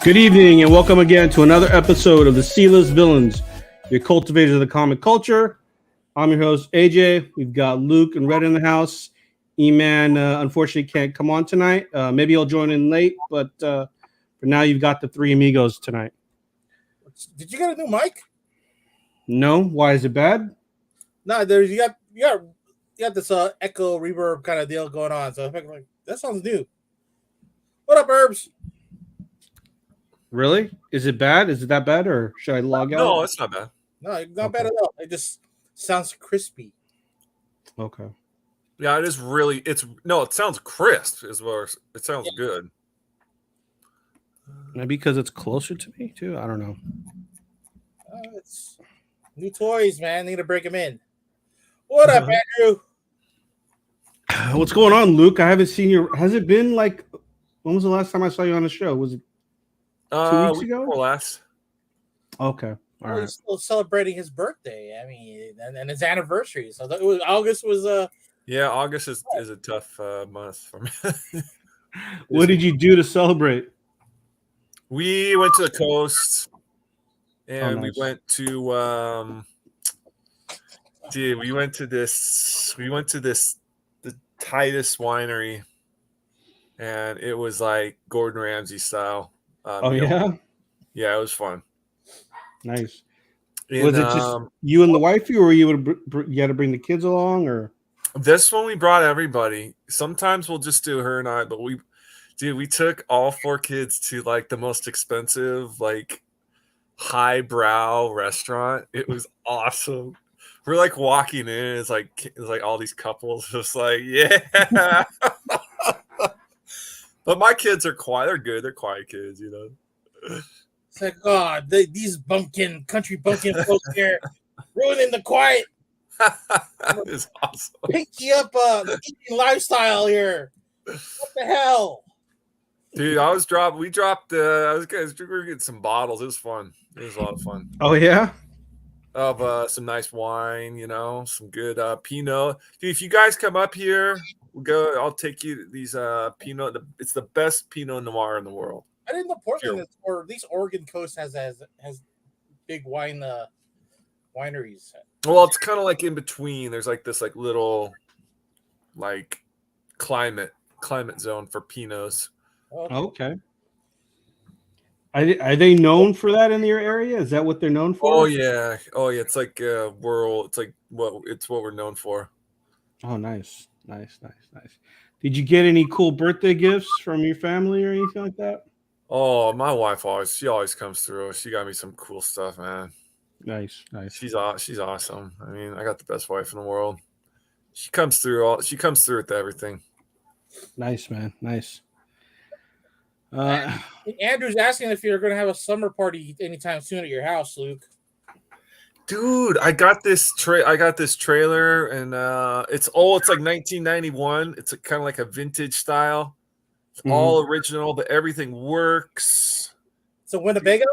Good evening, and welcome again to another episode of the C-List Villains, your cultivators of the comic culture. I'm your host, AJ. We've got Luke and Red in the house. E-Man, unfortunately, can't come on tonight. Maybe he'll join in late, but for now, you've got the three amigos tonight. Did you get a new mic? No? Why is it bad? No, there's you got this echo reverb kind of deal going on. So I'm like, that sounds new. What up, Herbs? Really? Is it bad? Is it that bad, or should I log out? No, it's not bad. No, not bad at all. It just sounds crispy. Okay. Yeah, it is really. It sounds crisp as well. It sounds good. Maybe because it's closer to me too. I don't know. It's new toys, man. Need to break them in. What up, Andrew? What's going on, Luke? I haven't seen you. Has it been like? When was the last time I saw you on the show? Was it 2 weeks ago? Or less. Okay. All right. He's still celebrating his birthday. I mean, and his anniversary. So August was Yeah, August is a tough month for me. What did you do to celebrate? We went to the coast, and nice. we went to we went to the Titus winery, and it was like Gordon Ramsay style. Yeah, yeah, it was fun. Nice. And, was it just you and the wifey, or you had to bring the kids along, or? This one we brought everybody. Sometimes we'll just do her and I, but we took all four kids to like the most expensive, like highbrow restaurant. It was awesome. We're like walking in, it's like all these couples just like, yeah. But my kids are quiet. They're good. They're quiet kids, you know. it's like, oh, these country bumpkin folks here ruining the quiet. It's awesome. Pinky up eating lifestyle here. What the hell? Dude, we were getting some bottles. It was fun. It was a lot of fun. Oh yeah. Of some nice wine, you know, some good Pinot. Dude, if you guys come up here, I'll take you to these Pinot. It's the best Pinot Noir in the world. I didn't know Portland or at least Oregon coast has big wine wineries. Well, it's kind of like in between. There's like this like little like climate zone for Pinots. Okay. Are they known for that in your area? Is that what they're known for? Oh yeah. It's like rural. It's like what we're known for. Oh, nice. Did you get any cool birthday gifts from your family or anything like that? Oh, my wife always comes through. She got me some cool stuff, man. Nice. She's awesome. I mean, I got the best wife in the world. She comes through with everything. Nice, man. Nice. Andrew's asking if you're going to have a summer party anytime soon at your house, Luke. Dude, I got this trailer, and it's like 1991. It's kind of like a vintage style. It's all original, but everything works. So Winnebago?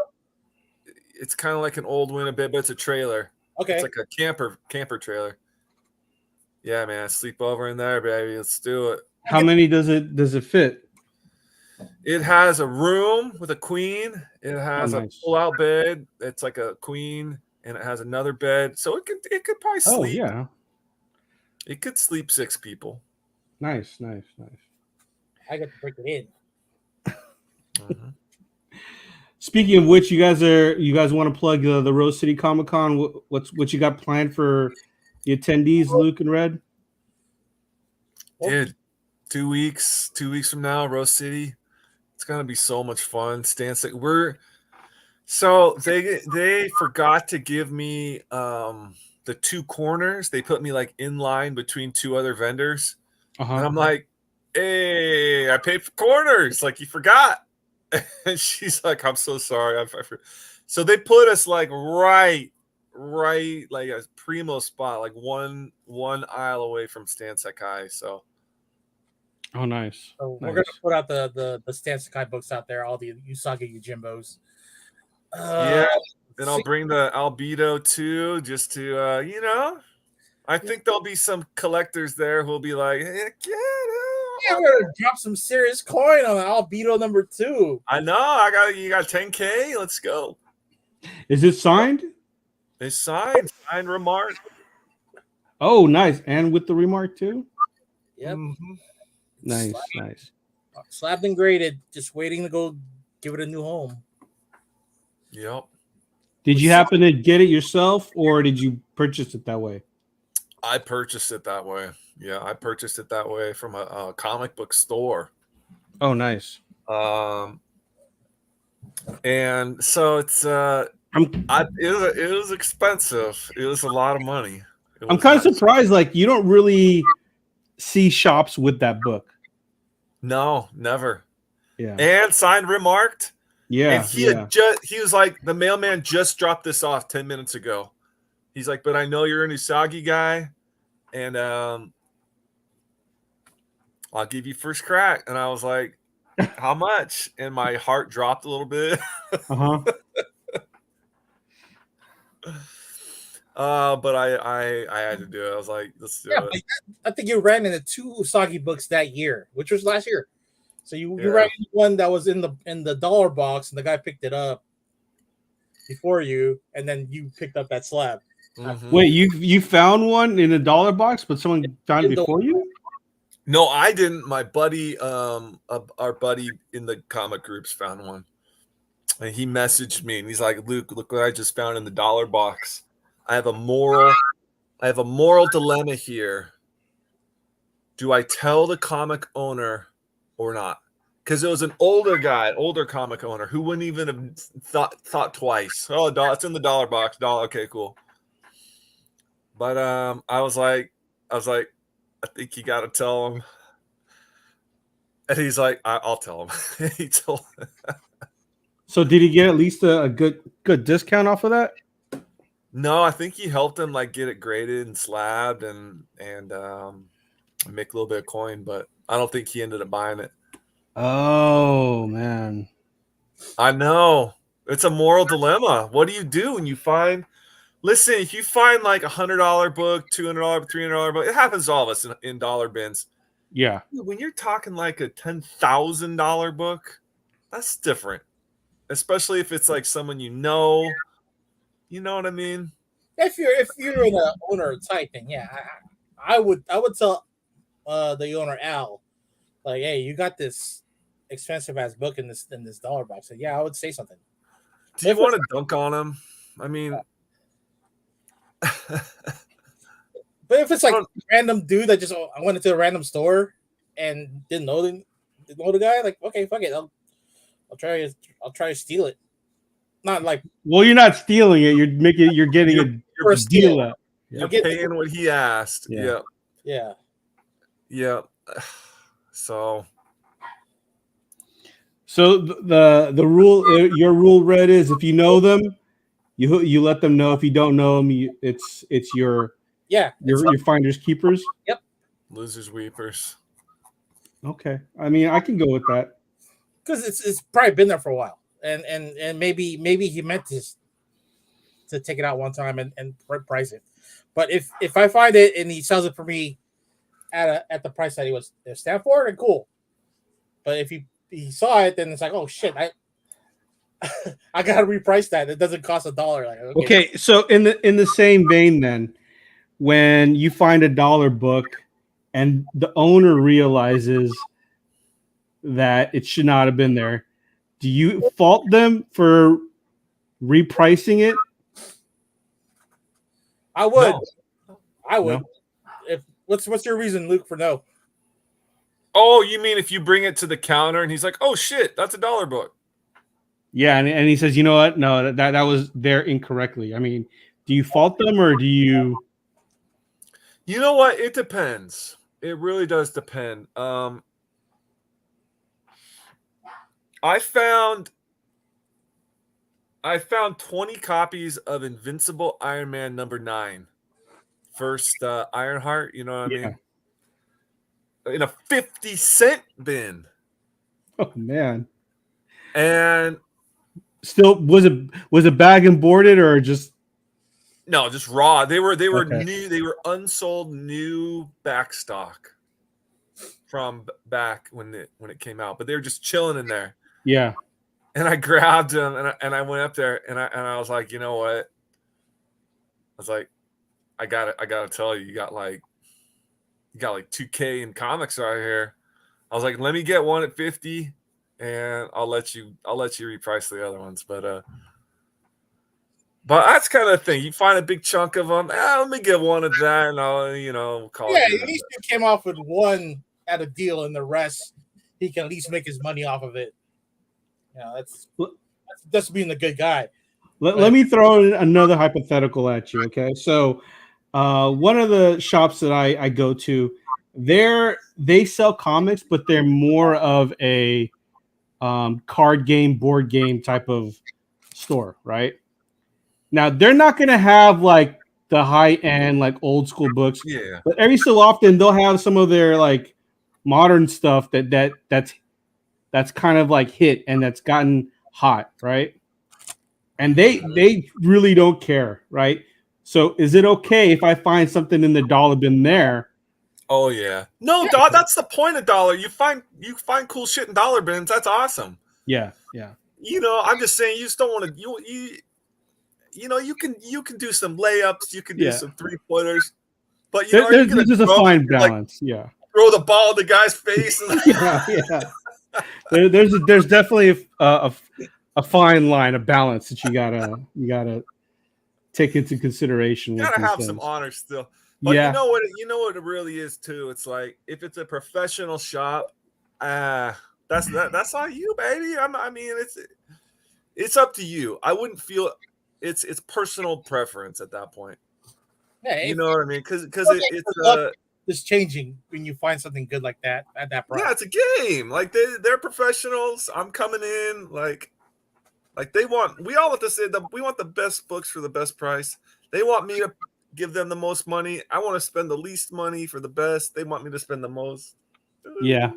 It's kind of like an old Winnebago, but it's a trailer. Okay. It's like a camper trailer. Yeah, man, sleep over in there, baby. Let's do it. How many does it fit? It has a room with a queen. It has a pull-out bed. It's like a queen, and it has another bed, so it could probably sleep. Oh yeah, it could sleep 6 people. Nice. I got to break it in. Mm-hmm. Speaking of which, you guys want to plug the Rose City Comic Con? What you got planned for the attendees, Luke and Red? Dude, 2 weeks. 2 weeks from now, Rose City. It's gonna be so much fun. They forgot to give me the 2 corners. They put me like in line between 2 other vendors, and I'm like, "Hey, I paid for corners. Like you forgot." And she's like, "I'm so sorry." So they put us like right like a primo spot, like one aisle away from Stan Sakai. So. Oh, nice. So we're gonna put out the Stan Sakai books out there, all the Usagi Yujimbos. Yeah, and I'll bring the Albedo too, just to I think there'll be some collectors there who'll be like, heck yeah, You better drop some serious coin on Albedo #2. I know. You got 10K. Let's go. Is it signed? It's signed remark. Oh, nice. And with the remark too? Yep. Mm-hmm. Nice. Slabbed and graded, just waiting to go give it a new home. Yep. Did you happen to get it yourself, or did you purchase it that way? I purchased it that way. Yeah, I purchased it that way from a comic book store. Oh, nice. And so it's it was expensive. It was a lot of money. I'm kind of surprised. Like, you don't really see shops with that book. No, never. Yeah. And signed remarked. Yeah. And he was like, the mailman just dropped this off 10 minutes ago. He's like, but I know you're an Usagi guy, and I'll give you first crack. And I was like, how much? And my heart dropped a little bit. Uh-huh. But I had to do it. I was like, let's do it. I think you ran into 2 Usagi books that year, which was last year. So you ran into one that was in the dollar box, and the guy picked it up before you, and then you picked up that slab. Mm-hmm. Wait, you found one in a dollar box, but someone found it before you? No, I didn't. My buddy, our buddy in the comic groups found one, and he messaged me, and he's like, "Luke, look what I just found in the dollar box. I have a moral dilemma here. Do I tell the comic owner or not?" Because it was an older comic owner who wouldn't even have thought twice. Oh, it's in the dollar box. Okay, cool. But I was like, I think you got to tell him. And he's like, I'll tell him. He told him. So did he get at least a good discount off of that? No, I think he helped him like get it graded and slabbed and make a little bit of coin, but I don't think he ended up buying it. Oh man, I know. It's a moral dilemma. What do you do when you find? Listen, if you find like $100 book, $200, $300 book, it happens to all of us in dollar bins. Yeah. When you're talking like a $10,000 book, that's different. Especially if it's like someone you know. You know what I mean? If you're an owner type thing, yeah, I would tell the owner Al, like, hey, you got this expensive ass book in this dollar box. So, yeah, I would say something. Do you want to dunk on him? I mean, but if it's like a random dude that just I went into a random store and didn't know the guy, like, okay, fuck it, I'll try to steal it. Not like, well, you're not stealing it. You're getting a deal out. You're paying what he asked. Yeah. So the rule, your rule, Red, is if you know them, you let them know. If you don't know them, it's your finders keepers. Yep. Losers weepers. Okay, I mean, I can go with that because it's probably been there for a while, and maybe he meant to take it out one time and price it. But if I find it and he sells it for me at the price that he was stamped for, then cool. But if he saw it, then it's like, oh shit, I gotta reprice that. It doesn't cost $1. Like, okay, so in the same vein, then, when you find a dollar book and the owner realizes that it should not have been there, do you fault them for repricing it? I would. No. I would. No. What's your reason, Luke, for no? Oh, you mean if you bring it to the counter and he's like, "Oh shit, that's a dollar book." Yeah, and he says, "You know what? No, that was there incorrectly." I mean, do you fault them or do you? You know what? It depends. It really does depend. I found 20 copies of Invincible Iron Man #9. First Ironheart, you know what I mean? In a 50-cent bin. Oh man. And still was it bag and boarded or just no, just raw. They were okay. new, they were unsold new back stock. from back when it came out, but they were just chilling in there. Yeah. And I grabbed them and I went up there and I was like, you know what? I was like, I gotta tell you, you got like 2K in comics right here. I was like, let me get one at 50 and I'll let you reprice the other ones. But that's kind of the thing. You find a big chunk of them. Let me get one of that and I'll call it. Yeah, at least you came off with one at a deal and the rest he can at least make his money off of it. That's being the good guy. Let me throw in another hypothetical at you, okay? So one of the shops that I go to, they sell comics, but they're more of a card game, board game type of store, right? Now they're not going to have like the high end, like old school books, Yeah. but every so often they'll have some of their like modern stuff that's kind of like hit and that's gotten hot, right? And they really don't care, right? So is it okay if I find something in the dollar bin there? Oh yeah. No, dog, that's the point of dollar. You find cool shit in dollar bins. That's awesome. Yeah. I'm just saying you just don't want to you can do some layups, you can do some 3-pointers, but there's just a fine balance. Like, throw the ball in the guy's face. Yeah. There's definitely a fine line, a balance that you gotta take into consideration. You gotta have some honor still. But you know what it really is too. It's like if it's a professional shop, that's on you, baby. I mean, it's up to you. I wouldn't feel it's personal preference at that point. Yeah, you know what I mean? Because it's changing when you find something good like that at that price. Yeah, it's a game. Like they're professionals. I'm coming in like we all want to say that we want the best books for the best price. They want me to give them the most money. I want to spend the least money for the best. They want me to spend the most. Yeah.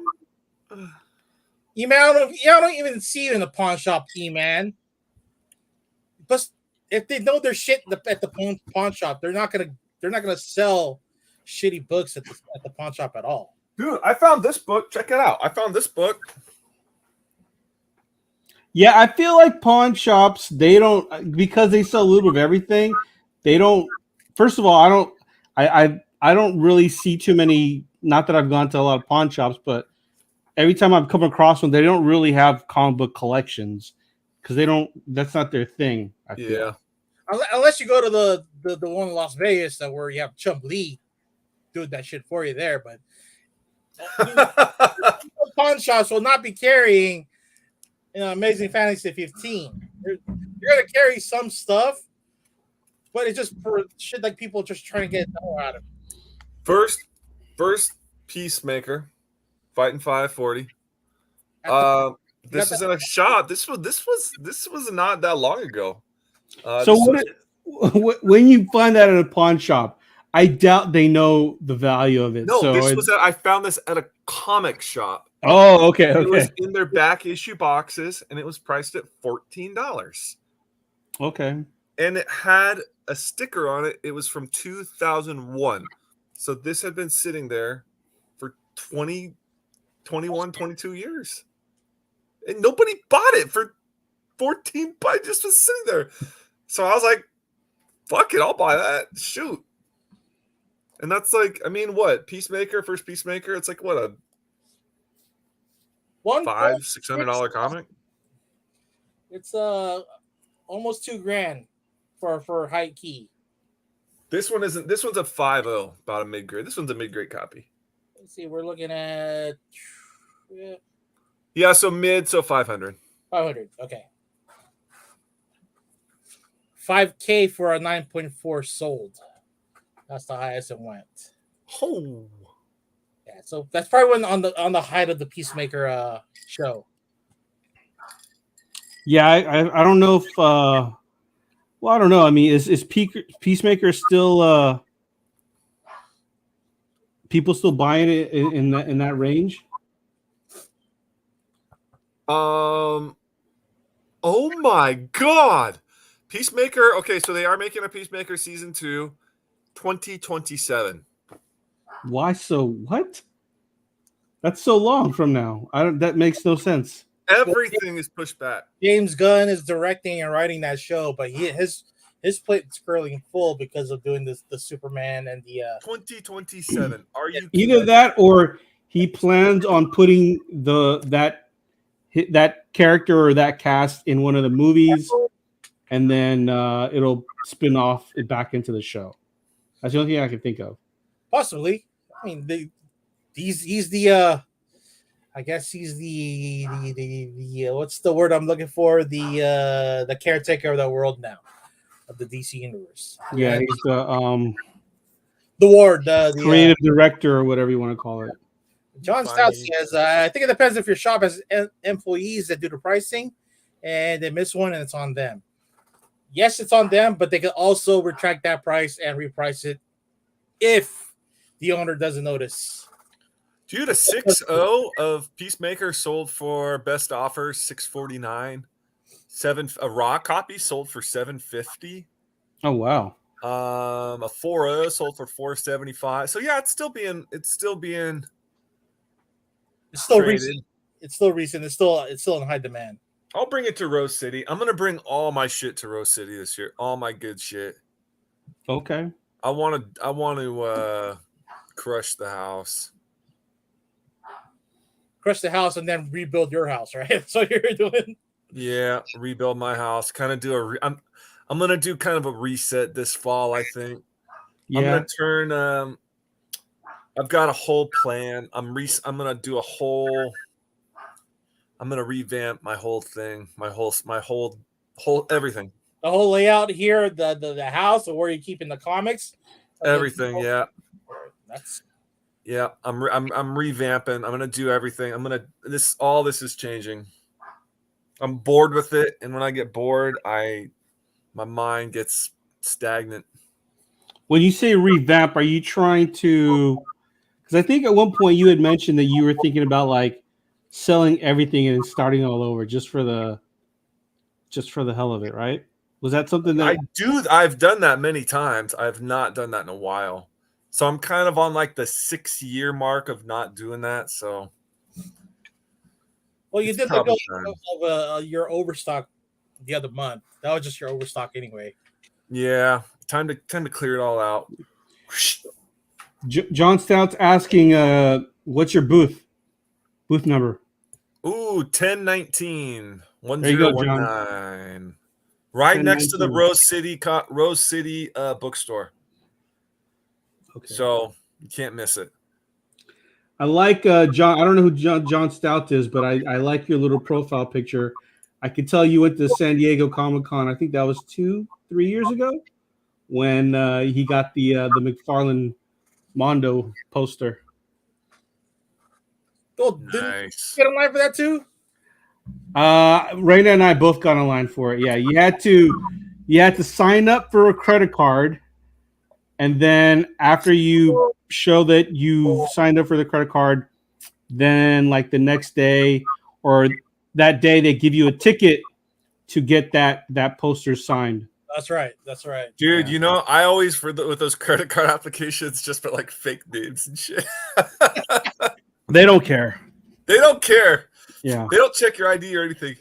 E-Man, I don't even see you in the pawn shop, E-Man. But if they know their shit at the pawn shop, they're not gonna sell shitty books at the pawn shop at all. Dude, I found this book. Check it out. I found this book. Yeah, I feel like pawn shops, they don't, because they sell a little of everything. They don't. First of all, I don't really see too many. Not that I've gone to a lot of pawn shops, but every time I've come across one, they don't really have comic book collections because they don't. That's not their thing. I feel. Unless you go to the one in Las Vegas where you have Chump Lee doing that shit for you there, but pawn shops will not be carrying Amazing Fantasy 15. You're gonna carry some stuff, but it's just for shit like people just trying to get a dollar out of it. First Peacemaker, fighting 540. This is in a shop. This was not that long ago. So when you find that at a pawn shop, I doubt they know the value of it. No, so I found this at a comic shop. Oh, okay. It was in their back issue boxes, and it was priced at $14. Okay. And it had a sticker on it. It was from 2001. So this had been sitting there for 20, 21, 22 years. And nobody bought it for 14 bucks. It just was sitting there. So I was like, fuck it, I'll buy that. Shoot. And that's like, I mean, what? Peacemaker, first Peacemaker? It's like, what, a $500-$600 comic? It's almost $2,000 for high key. This one's a 5.0, about a mid-grade. This one's a mid-grade copy. Let's see, we're looking at so mid, so 500. 500, okay. $5,000 for a 9.4 sold. That's the highest it went. Oh. Yeah, so that's probably when on the height of the Peacemaker show. Yeah, I don't know if well, I don't know. I mean, is Peacemaker still people still buying it in that range? Oh my God. Peacemaker. Okay, so they are making a Peacemaker season 2, 2027. Why so? What? That's so long from now. I don't. That makes no sense. Everything is pushed back. James Gunn is directing and writing that show, but his plate's curling full because of doing the Superman and the 2027. Are you Either kidding? that or he plans on putting that character or that cast in one of the movies, and then it'll spin off it back into the show. That's the only thing I can think of. possibly. I mean, he's the I guess he's the what's the word I'm looking for? The caretaker of the world now, of the DC universe. Yeah, And he's the ward, creative director or whatever you want to call it. John Stout says, I think it depends if your shop has employees that do the pricing and they miss one and it's on them. Yes, it's on them, but they can also retract that price and reprice it if the owner doesn't notice. Dude, a 6.0 of Peacemaker sold for best offer $649. A raw copy sold for $750. Oh wow. A 4.0 sold for $475. So yeah, it's still recent. It's still recent. It's still in high demand. I'll bring it to Rose City. I'm gonna bring all my shit to Rose City this year. All my good shit. Okay. I want to crush the house. Crush the house and then rebuild your house, right? That's what you're doing. Yeah, rebuild my house. Kind of do I'm gonna do kind of a reset this fall. I think. Yeah. I'm gonna turn. I've got a whole plan. I'm gonna do a whole. I'm gonna revamp my whole thing. My whole everything. The whole layout here, the house, or where you're keeping the comics. Everything, yeah. That's. Yeah, I'm revamping. I'm gonna do everything. All this is changing. I'm bored with it, and when I get bored, my mind gets stagnant. When you say revamp, are you trying to? Because I think at one point you had mentioned that you were thinking about like selling everything and starting all over just for the hell of it, right? Was that something that I've done that many times. I've not done that in a while. So I'm kind of on like the 6-year mark of not doing that. So, well, you did the build of your overstock the other month. That was just your overstock anyway. Yeah, time to clear it all out. John Stout's asking, what's your booth number? Ooh, 1019 There you go, 1019. John. Right next to the Rose City bookstore. Okay. So you can't miss it. I like John. I don't know who John Stout is, but I like your little profile picture. I can tell you went to San Diego Comic-Con. I think that was 2-3 years ago when he got the McFarlane Mondo poster. Oh, nice. Get online for that too? Raina and I both got online for it. Yeah, you had to sign up for a credit card, and then after you show that you signed up for the credit card, then like the next day or that day they give you a ticket to get that poster signed. That's right. Dude, yeah. I always with those credit card applications just put like fake names and shit. They don't care. Yeah. They don't check your ID or anything.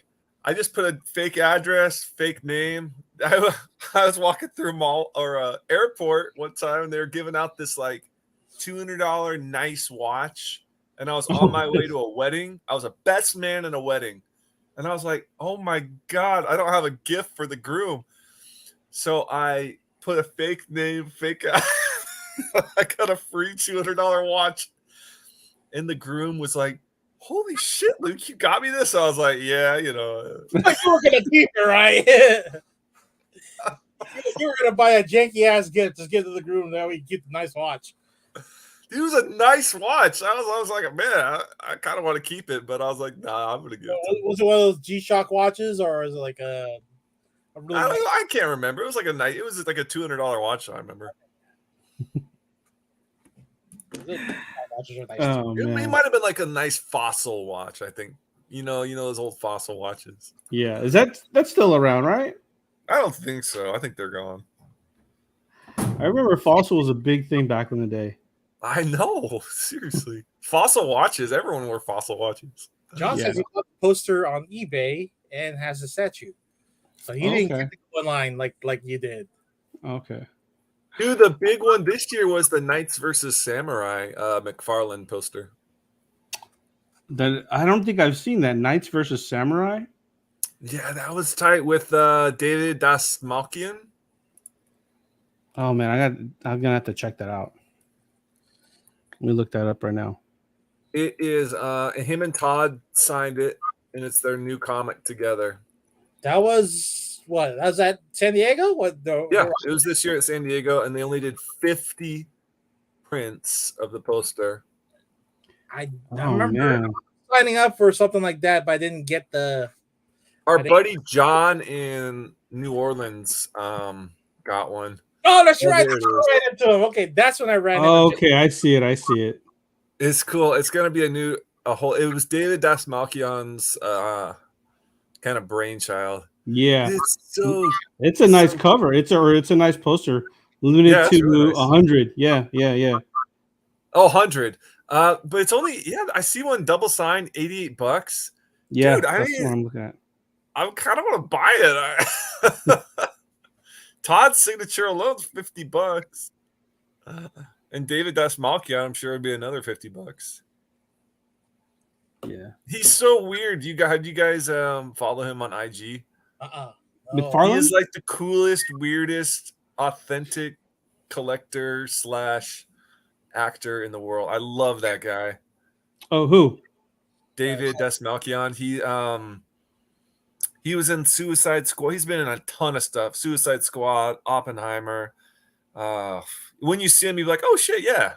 I just put a fake address, fake name. I was walking through a mall or airport one time and they were giving out this like $200 nice watch. And I was on my way to a wedding. I was a best man in a wedding. And I was like, oh my God, I don't have a gift for the groom. So I put a fake name, I got a free $200 watch. And the groom was like, holy shit, Luke, you got me this? I was like, yeah, you were going to keep it, right? You were going to buy a janky-ass gift. Just give it to the groom. That way you keep the nice watch. It was a nice watch. I was like, man, I kind of want to keep it, but I was like, nah, I'm going to give it to him. Was it one of those G-Shock watches, or is it like a really I can't remember. It was like a $200 watch, I remember. It might have been like a nice Fossil watch, I think. You know those old Fossil watches. Yeah, that's still around, right? I don't think so. I think they're gone. I remember Fossil was a big thing back in the day. I know, seriously. Fossil watches. Everyone wore Fossil watches. John says he bought the poster on eBay and has a statue. So he didn't get to go online like you did. Okay. Dude, the big one this year was the Knights versus Samurai McFarlane poster. I don't think I've seen that. Knights versus Samurai? Yeah, that was tight with David Dasmalkian. Oh man, I'm gonna have to check that out. Let me look that up right now. It is him and Todd signed it, and it's their new comic together. That was what? That was at San Diego? It was this year at San Diego, and they only did 50 prints of the poster. I remember signing up for something like that, but I didn't get the. Our buddy John in New Orleans got one. Oh, that's right. I ran into him. Okay, that's when I ran into him. Okay, I see it. It's cool. It's gonna be it was David Dasmalkian's kind of brainchild. Yeah. It's a nice cover. It's a nice poster. Limited to really nice. 100. Yeah. Oh, 100. But it's only I see one double signed, $88. Yeah, dude, that's what I'm looking at. I kind of want to buy it. Todd's signature alone is $50. And David Dasmalkian, I'm sure it'd be another $50. Yeah. He's so weird. You guys follow him on IG? McFarlane? He is like the coolest, weirdest, authentic collector / actor in the world. I love that guy. Oh, who? David Dasmalkian. He was in Suicide Squad. He's been in a ton of stuff. Suicide Squad, Oppenheimer. When you see him, you're like, oh shit, yeah.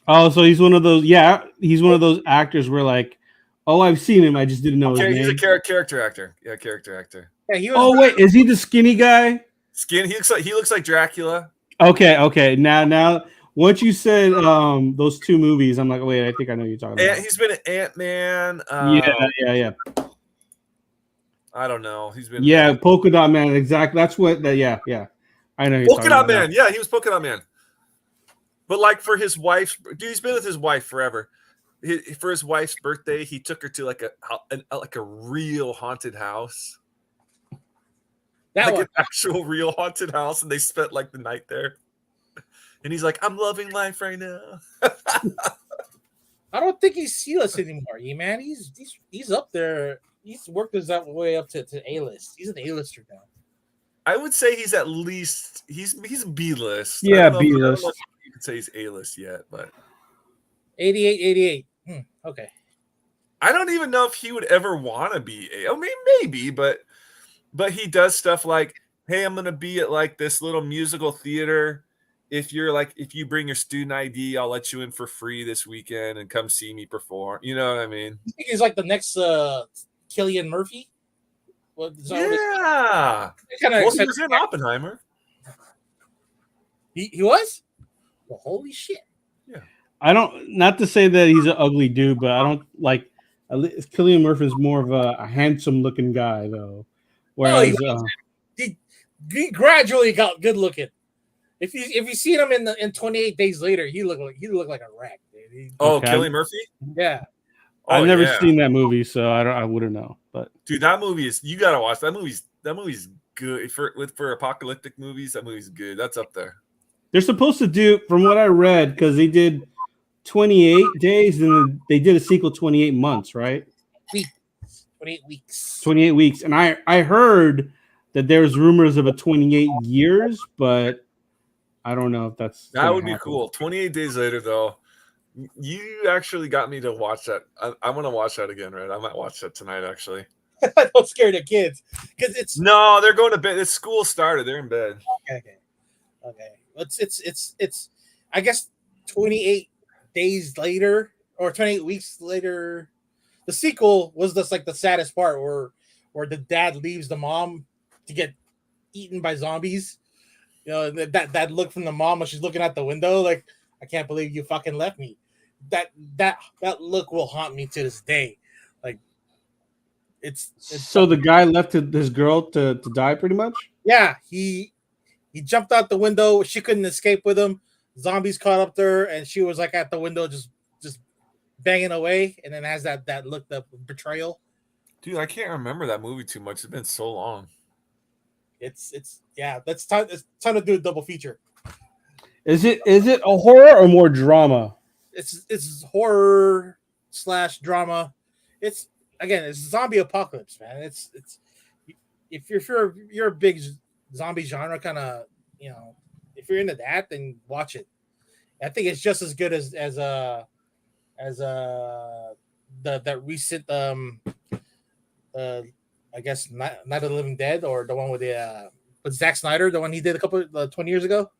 Oh, so he's one of those. Yeah, he's one of those actors where like, oh, I've seen him. I just didn't know his name. He's a character actor. Yeah, character actor. Yeah, wait, is he the skinny guy? He looks like Dracula. Okay. Now, once you said those two movies, I'm like, wait, I think I know who you're talking about. He's been an Ant-Man. Yeah. I don't know. He's been Polka Dot Man. Exactly. That's what. Yeah. I know. Polka Dot Man. Yeah, he was Polka Dot Man. But like for his wife's, dude, he's been with his wife forever. For his wife's birthday, he took her to like a real haunted house. An actual real haunted house, and they spent like the night there. And he's like, I'm loving life right now. I don't think he's C-list anymore, man. He's up there. He's worked his way up to A-list. He's an A-lister now. I would say he's at least he's B-list. Yeah, B-list. You could say he's A-list yet, but 88. Okay. I don't even know if he would ever want to be maybe, but he does stuff like, hey, I'm gonna be at like this little musical theater. If you bring your student ID, I'll let you in for free this weekend and come see me perform. You know what I mean? You think he's like the next Cillian Murphy? He was in Oppenheimer. He was? Well, holy shit. Yeah. I don't, not to say that he's an ugly dude, but I don't like, Cillian Murphy is more of a handsome looking guy though. Whereas he gradually got good looking. If you see him in 28 Days Later, he looked like a wreck, dude. Cillian Murphy? Yeah. I've never seen that movie, so I wouldn't know. But dude, that movie you gotta watch. That movie's good for apocalyptic movies. That movie's good. That's up there. They're supposed to do, from what I read, because they did 28 days and they did a sequel 28 months, right? 28 weeks. 28 weeks. And I heard that there's rumors of a 28 years, but I don't know if that would be cool. 28 Days Later, though. You actually got me to watch that. I want to watch that again, right? I might watch that tonight, actually. Don't scare the kids, because it's they're going to bed. It's school started. They're in bed. Okay. It's I guess 28 days later or 28 weeks later. The sequel was just like the saddest part, where the dad leaves the mom to get eaten by zombies. You know, that look from the mom when she's looking out the window, like, I can't believe you fucking left me. That look will haunt me to this day. Like, it's so the guy left his girl to die, pretty much. Yeah, he jumped out the window. She couldn't escape with him. zombies caught up there, and she was like at the window just banging away, and then has that look, the betrayal. Dude, I can't remember that movie too much. It's been so long. It's yeah. That's time. It's time to do a double feature. Is it a horror or more drama? It's horror / drama. It's zombie apocalypse, man. It's if you're a big zombie genre kind of, if you're into that, then watch it. I think it's just as good as that recent I guess Night of the Living Dead, or the one with Zack Snyder, the one he did a couple 20 years ago.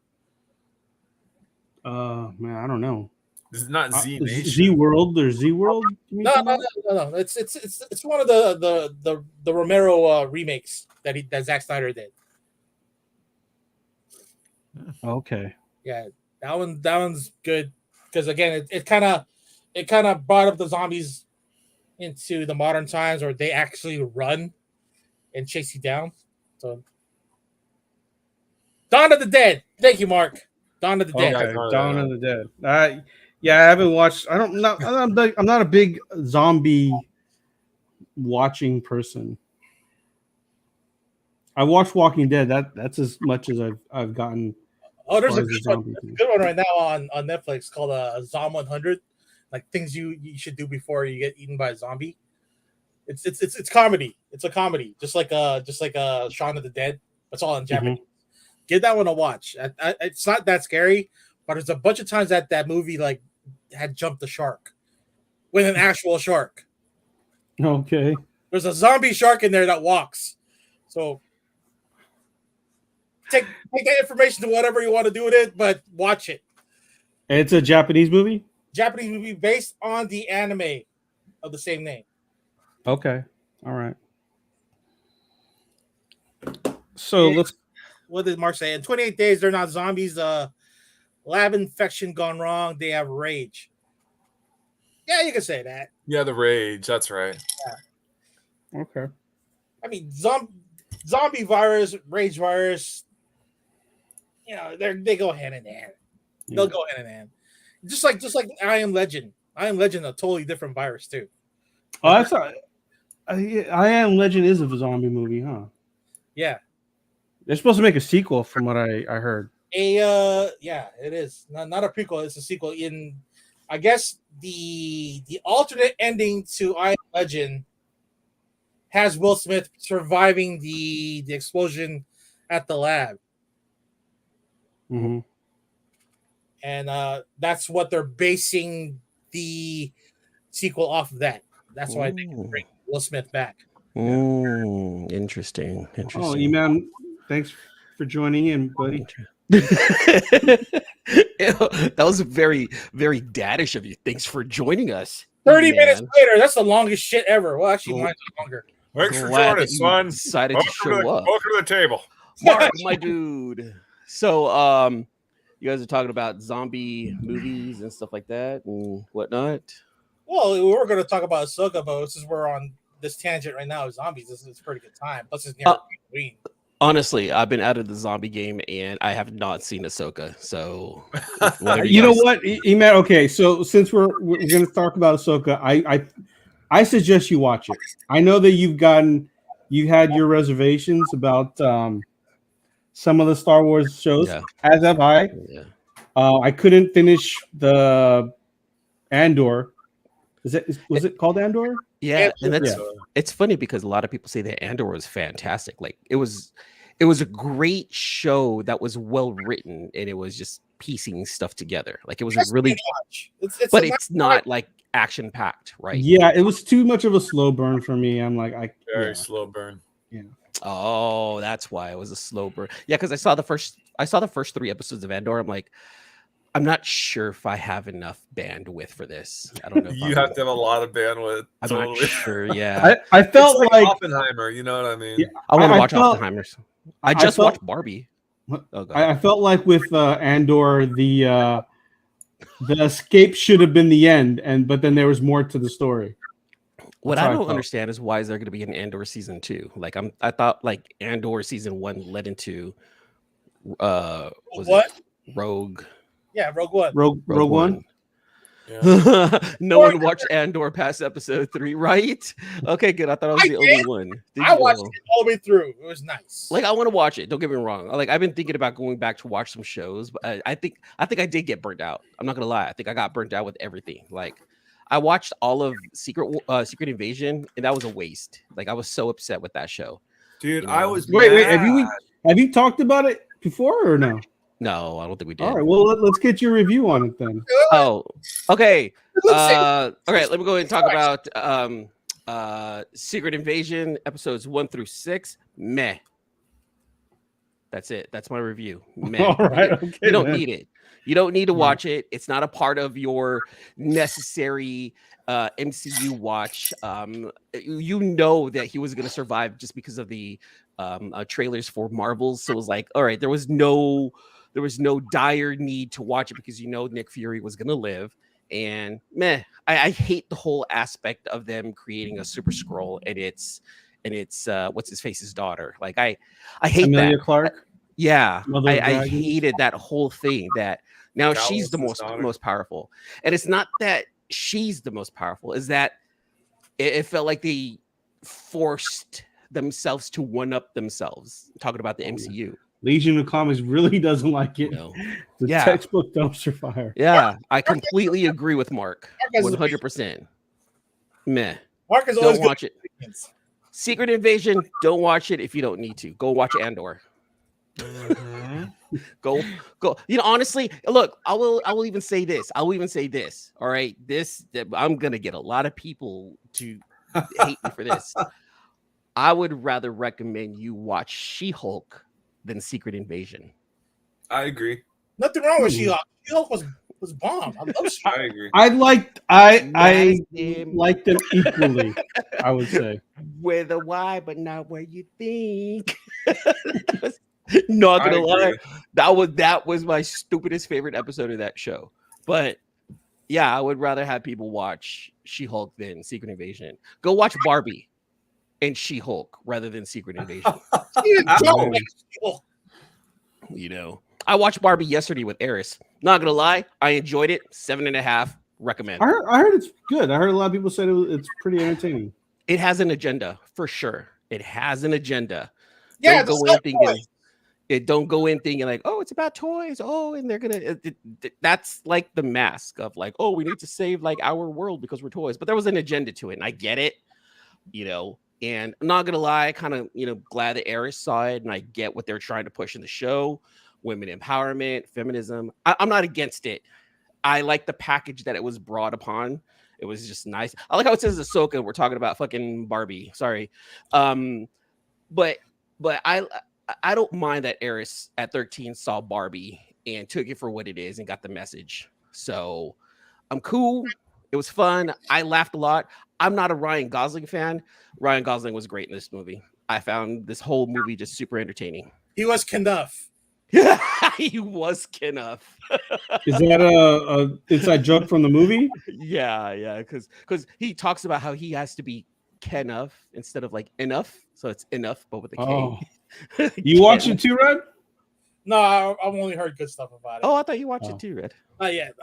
Man, I don't know. This is not Z Nation. Z World or Z World? No. It's one of the Romero remakes that Zack Snyder did. Okay. Yeah, that one's good because again, it kind of brought up the zombies into the modern times where they actually run and chase you down. So, Dawn of the Dead. Thank you, Mark. Dawn of the Dead. Okay, Dawn of the Dead. Yeah, I haven't watched. I'm not a big zombie watching person. I watched Walking Dead. That's as much as I've gotten. Oh, there's a good one right now on Netflix called Zom 100, like things you should do before you get eaten by a zombie. It's comedy. It's a comedy, just like Shaun of the Dead. It's all in Japanese. Mm-hmm. Give that one a watch. It's not that scary, but there's a bunch of times that movie like had jumped the shark with an actual shark. Okay. There's a zombie shark in there that walks. So take that information to whatever you want to do with it, but watch it. It's a Japanese movie? Japanese movie based on the anime of the same name. Okay. All right. So what did Mark say? In 28 days, they're not zombies. Lab infection gone wrong. They have rage. Yeah, you can say that. Yeah, the rage. That's right. Yeah. Okay. I mean, zombie virus, rage virus, they go hand in hand. Yeah. They'll go hand in hand. Just like I Am Legend. I Am Legend, a totally different virus too. Oh, I thought I Am Legend is a zombie movie, huh? Yeah. They're supposed to make a sequel, from what I heard. Yeah, it is not a prequel. It's a sequel. In, I guess the alternate ending to I Am Legend has Will Smith surviving the explosion at the lab. Mm-hmm. And that's what they're basing the sequel off of that. That's why they can bring Will Smith back. Interesting. Oh, E-Man, thanks for joining in, buddy. That was very, very daddish of you. Thanks for joining us. 30 minutes later, that's the longest shit ever. Well, actually, mine's longer. Thanks for joining, son. Decided to show up. Welcome to the table. Mark, my dude. So, you guys are talking about zombie movies and stuff like that and whatnot. Well, we were going to talk about Ahsoka, but since we're on this tangent right now, zombies, it's a pretty good time. Plus, it's near Halloween. Honestly, I've been out of the zombie game and I have not seen Ahsoka. So, you know what, E-Man? Okay, so since we're going to talk about Ahsoka, I suggest you watch it. I know that you had your reservations about some of the Star Wars shows, as have I. Yeah. I couldn't finish the Andor. Was it called Andor? Yeah, and it's funny because a lot of people say that Andor was fantastic. Like it was a great show that was well written and it was just piecing stuff together. Like it was a really but it's not like action packed, right? Yeah, it was too much of a slow burn for me. I'm like, very slow burn. Yeah. Oh, that's why it was a slow burn. Yeah, because I saw the first 3 episodes of Andor. I'm like, I'm not sure if I have enough bandwidth for this. I don't know. You have to have a lot of bandwidth. I'm not sure. Yeah, I felt like Oppenheimer. You know what I mean? Yeah, I want to watch Oppenheimer's. I just watched Barbie. I felt like with Andor, the escape should have been the end, but then there was more to the story. What I don't understand is why is there going to be an Andor season 2? Like I thought like Andor season 1 led into Rogue. Yeah, Rogue One. Rogue One. Yeah. No one watched Andor past episode 3, right? Okay, good. I thought I was the only one. I watched it all the way through. It was nice. Like, I want to watch it. Don't get me wrong. Like, I've been thinking about going back to watch some shows, but I think I did get burnt out. I'm not gonna lie. I think I got burnt out with everything. Like, I watched all of Secret Invasion, and that was a waste. Like, I was so upset with that show. Dude, You know? I was Wait. mad. Have you talked about it before or no? No, I don't think we did. All right. Well, let's get your review on it then. Oh, okay. All right. Let me go ahead and talk about Secret Invasion episodes 1 through 6. Meh. That's it. That's my review. Meh. All right. Okay, you don't man. need it. You don't need to watch it. It's not a part of your necessary MCU watch. You know that he was going to survive just because of the trailers for Marvels. So it was like, all right, there was no dire need to watch it because you know Nick Fury was going to live. And meh, I hate the whole aspect of them creating a Super Skrull and it's what's his face's daughter. Like I hate Emilia that. Clarke. Yeah, Mother of I Dragons. hated that whole thing. That now That she's was the his daughter. most powerful, and it's not that she's the most powerful. Is that it felt like they forced themselves to one up themselves. Talking about the MCU. Legion of Comics really doesn't like it. No. The Yeah. textbook dumpster fire. Yeah, I completely agree with Mark. Mark has 100%. Meh. Mark is always Don't watch it. Secret Invasion. Don't watch it if you don't need to. Go watch Andor. Go. You know, honestly, look, I will even say this. All right. I'm gonna get a lot of people to hate me for this. I would rather recommend you watch She-Hulk than Secret Invasion. I agree. Nothing wrong with She-Hulk. She-Hulk was bomb. I love She-Hulk. I agree. I Nice game. liked them equally. I would say. Where the why, but not where you think. Not I gonna lie, agree. that was my stupidest favorite episode of that show. But yeah, I would rather have people watch She-Hulk than Secret Invasion. Go watch Barbie and She-Hulk rather than Secret Invasion. Even Joe likes She-Hulk. You know, I watched Barbie yesterday with Eris. Not gonna lie, I enjoyed it. 7.5. Recommend. I heard it's good. I heard a lot of people said it's pretty entertaining. It has an agenda for sure. It has an agenda. Yeah, Don't go in thinking. Don't go in thinking like, oh, it's about toys. Oh, and they're gonna. That's like the mask of like, oh, we need to save like our world because we're toys. But there was an agenda to it, and I get it. You know, and I'm not gonna lie, kind of glad that Eris saw it, and I get what they're trying to push in the show: women empowerment, feminism. I'm not against it. I like the package that it was brought upon. It was just nice. I like how it says Ahsoka. We're talking about fucking Barbie. Sorry, but I don't mind that Eris at 13 saw Barbie and took it for what it is and got the message. So I'm cool. It was fun. I laughed a lot. I'm not a Ryan Gosling fan. Ryan Gosling was great in this movie. I found this whole movie just super entertaining. He was Knuff. He was Knuff. Is that a inside joke from the movie? Yeah, because he talks about how he has to be Knuff instead of like enough. So it's enough, but with a K. Oh. You watch it too, Red? No, I've only heard good stuff about it. Oh, I thought you watched it too, Red. Not yet.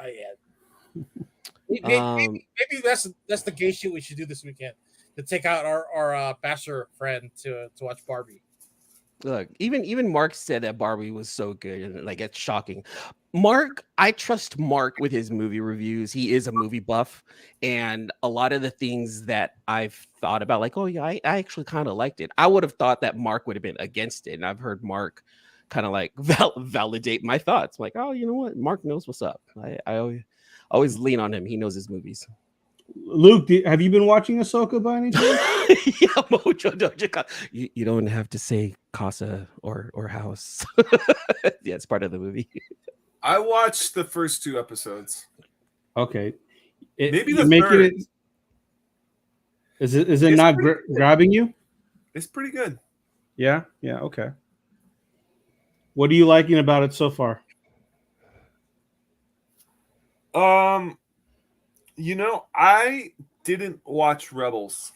Maybe that's the gay shit we should do this weekend, to take out our bachelor friend to watch Barbie. Look, even Mark said that Barbie was so good, and like it's shocking. Mark, I trust Mark with his movie reviews. He is a movie buff, and a lot of the things that I've thought about, like, oh yeah, I actually kind of liked it. I would have thought that Mark would have been against it, and I've heard Mark kind of like validate my thoughts. Like, oh, you know what? Mark knows what's up. I always lean on him. He knows his movies. Luke, have you been watching Ahsoka by any chance? Yeah, Mojo, you don't have to say casa or house. Yeah, it's part of the movie. I watched the first 2 episodes. Okay. Maybe the third. Is it not grabbing you? It's pretty good. Yeah. Okay. What are you liking about it so far? I didn't watch Rebels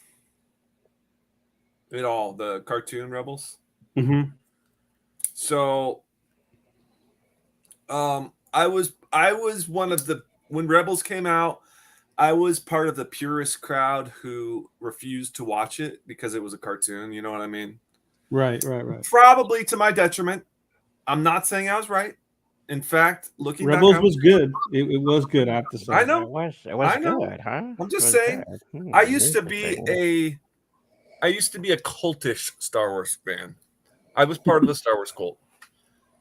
at all, the cartoon Rebels. Mm-hmm. So I was one of the when Rebels came out. I was part of the purist crowd who refused to watch it because it was a cartoon. You know what I mean? Right. Probably to my detriment. I'm not saying I was right. In fact, looking Rebels back, was good. It was good. I have to say. I know. It was I know. good, huh? I'm just saying. I used to be a cultish Star Wars fan. I was part of the Star Wars cult.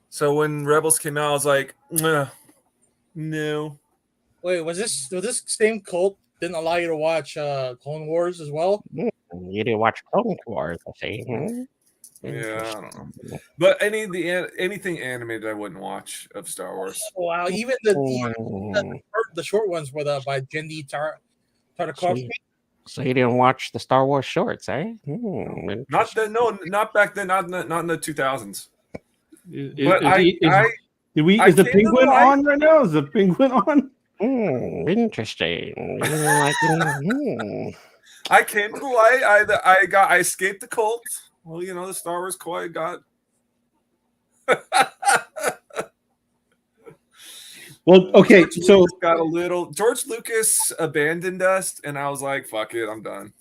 So when Rebels came out, I was like, no. Wait, was this same cult didn't allow you to watch Clone Wars as well? You didn't watch Clone Wars, I see. Yeah, I don't know. But anything animated, I wouldn't watch of Star Wars. Oh, wow, even the short ones were by Jendi Tartakovsky. So you didn't watch the Star Wars shorts, eh? Not back then. Not in the 2000s. Is the penguin on right now? Is the penguin on? Interesting. I came to the light. I escaped the cult. Well, the Star Wars cult I got. Well, okay, so got a little. George Lucas abandoned us, and I was like, "Fuck it, I'm done."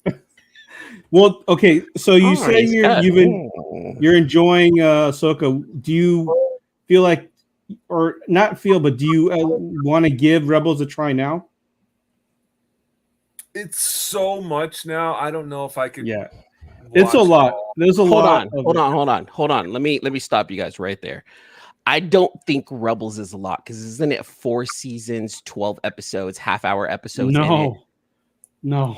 Well, okay, so you say you're enjoying Ahsoka. Do you feel like, or not feel, but do you want to give Rebels a try now? It's so much now. I don't know if I could. Yeah, it's a lot. There's a lot. Hold on. Let me stop you guys right there. I don't think Rebels is a lot because isn't it 4 seasons, 12 episodes, half-hour episodes? No.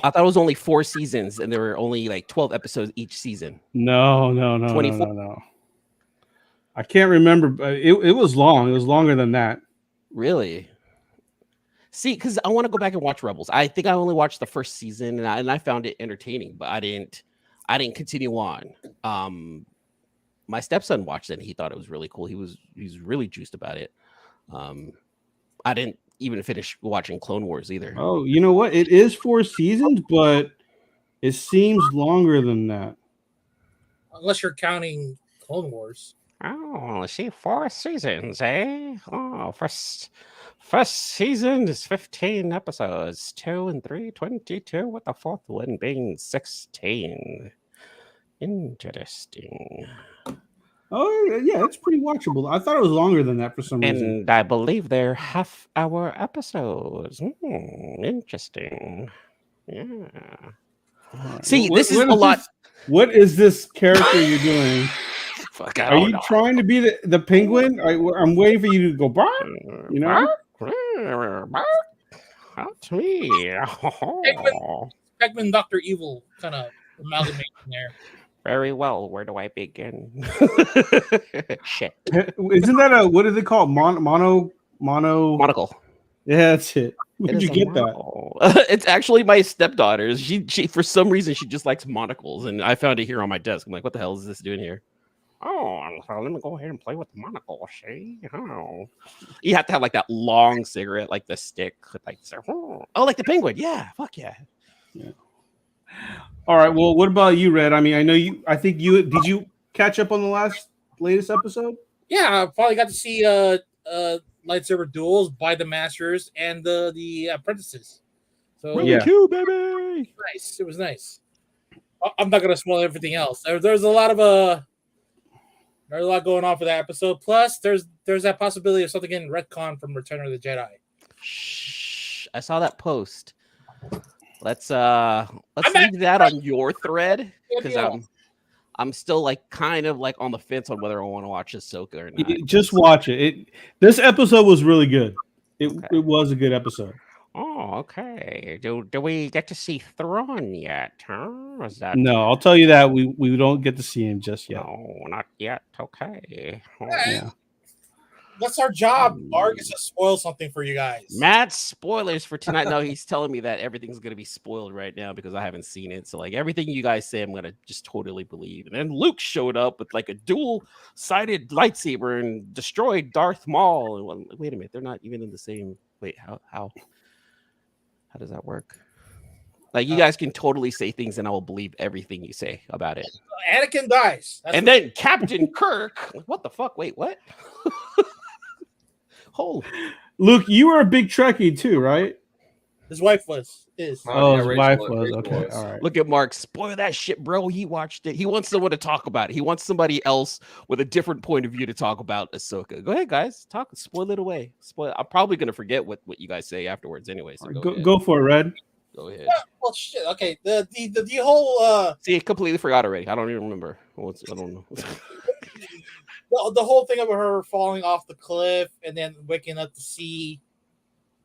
I thought it was only 4 seasons, and there were only like 12 episodes each season. No. 24? No. I can't remember, but it was long. It was longer than that. Really? See, because I want to go back and watch Rebels. I think I only watched the first season, and I found it entertaining, but I didn't continue on. My stepson watched it and he thought it was really cool. He's really juiced about it. I didn't even finish watching Clone Wars either. Oh, you know what? It is 4 seasons, but it seems longer than that. Unless you're counting Clone Wars. Oh, let's see, 4 seasons, eh? Oh, first season is 15 episodes. 2 and 3, 22, with the 4th one being 16. Interesting. Oh, yeah, it's pretty watchable. I thought it was longer than that for some reason. And I believe they're half-hour episodes. Interesting. Yeah. Right. See, this is a lot. What is this character you're doing? Fuck, Are you trying to be the penguin? I'm waiting for you to go bark. You know? That's me. Penguin Dr. Evil kind of amalgamation there. Very well. Where do I begin? Shit. Isn't that what is it called? Monocle. Yeah, that's it. Where did you get that? It's actually my stepdaughter's. She for some reason she just likes monocles, and I found it here on my desk. I'm like, what the hell is this doing here? Oh, let me go ahead and play with the monocle. See, you have to have like that long cigarette, like the stick, like like the penguin. Yeah, fuck yeah. All right. Well, what about you, Red? I mean, I think did you catch up on the latest episode? Yeah, I probably got to see lightsaber duels by the masters and the apprentices. So yeah, cool, baby. Nice. It was nice. I'm not gonna spoil everything else. There's a lot of there's a lot going on for that episode. Plus, there's that possibility of something getting retconned from Return of the Jedi. Shh! I saw that post. Let's leave that on your thread because I'm still like kind of like on the fence on whether I want to watch Ahsoka or not. Just watch it. This episode was really good. It was a good episode. Oh, okay. Do we get to see Thrawn yet? Huh? No, I'll tell you that we don't get to see him just yet. No, not yet. Okay. Yeah. What's our job? Mark is to spoil something for you guys. Matt, spoilers for tonight. No, he's telling me that everything's gonna be spoiled right now because I haven't seen it. So like everything you guys say, I'm gonna just totally believe. And then Luke showed up with like a dual-sided lightsaber and destroyed Darth Maul. And wait a minute, they're not even in the same. Wait, how does that work? Like you guys can totally say things and I will believe everything you say about it. Anakin dies. And then Captain Kirk. What the fuck? Wait, what? Oh, Luke, you were a big Trekkie too, right? His wife is. Oh, Yeah, his Rachel wife was- was. Rachel Okay, was. all right. look at Mark. Spoil that shit, bro. He watched it. He wants someone to talk about it. He wants somebody else with a different point of view to talk about Ahsoka. Go ahead, guys. Talk. Spoil it away. Spoil. I'm probably gonna forget what you guys say afterwards anyway. So go ahead. Go for it, Red. Go ahead. Well, shit. Okay. The whole See, I completely forgot already. I don't even remember. I don't know. the whole thing about her falling off the cliff and then waking up to see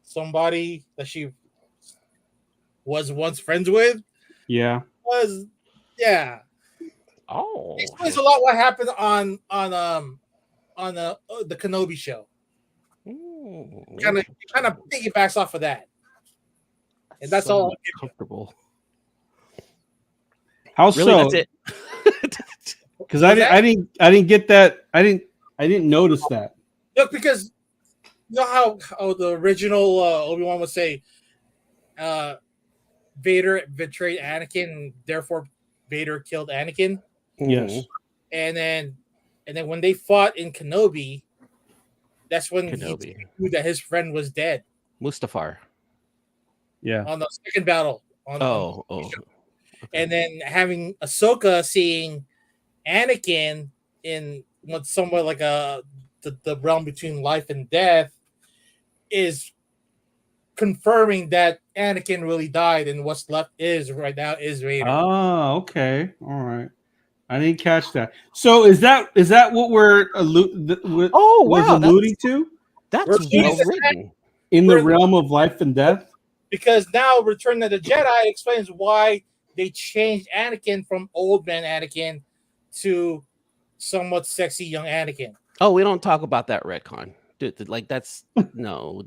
somebody that she was once friends with was Oh, it explains a lot what happened on the Kenobi show. Kind of piggybacks off of that, and that's all. Comfortable. How Really, so? that's it. Because I didn't get that. I didn't notice that. Look, because you know how the original Obi-Wan would say, Vader betrayed Anakin, and therefore Vader killed Anakin. Yes. And then when they fought in Kenobi, that's when he knew that his friend was dead. Mustafar. Yeah. On the second battle. Okay. And then having Ahsoka seeing Anakin in what's somewhat like the realm between life and death is confirming that Anakin really died, and what's left is right now is Vader. Oh, okay. All right. I didn't catch that. So is that what we're alluding to? That's well written. In the realm of life and death? Because now Return of the Jedi explains why they changed Anakin from old man Anakin to somewhat sexy young Anakin. Oh, we don't talk about that retcon. Dude, like that's no.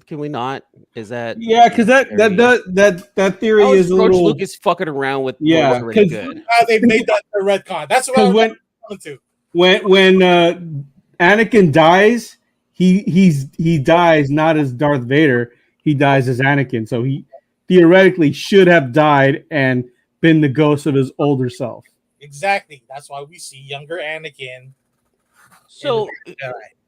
Can we not? Is that because that theory is a George little Lucas fucking around with really good. They made that the retcon. That's what I was going to. When Anakin dies, he dies not as Darth Vader. He dies as Anakin. So he theoretically should have died and been the ghost of his older self. Exactly. That's why we see younger Anakin. So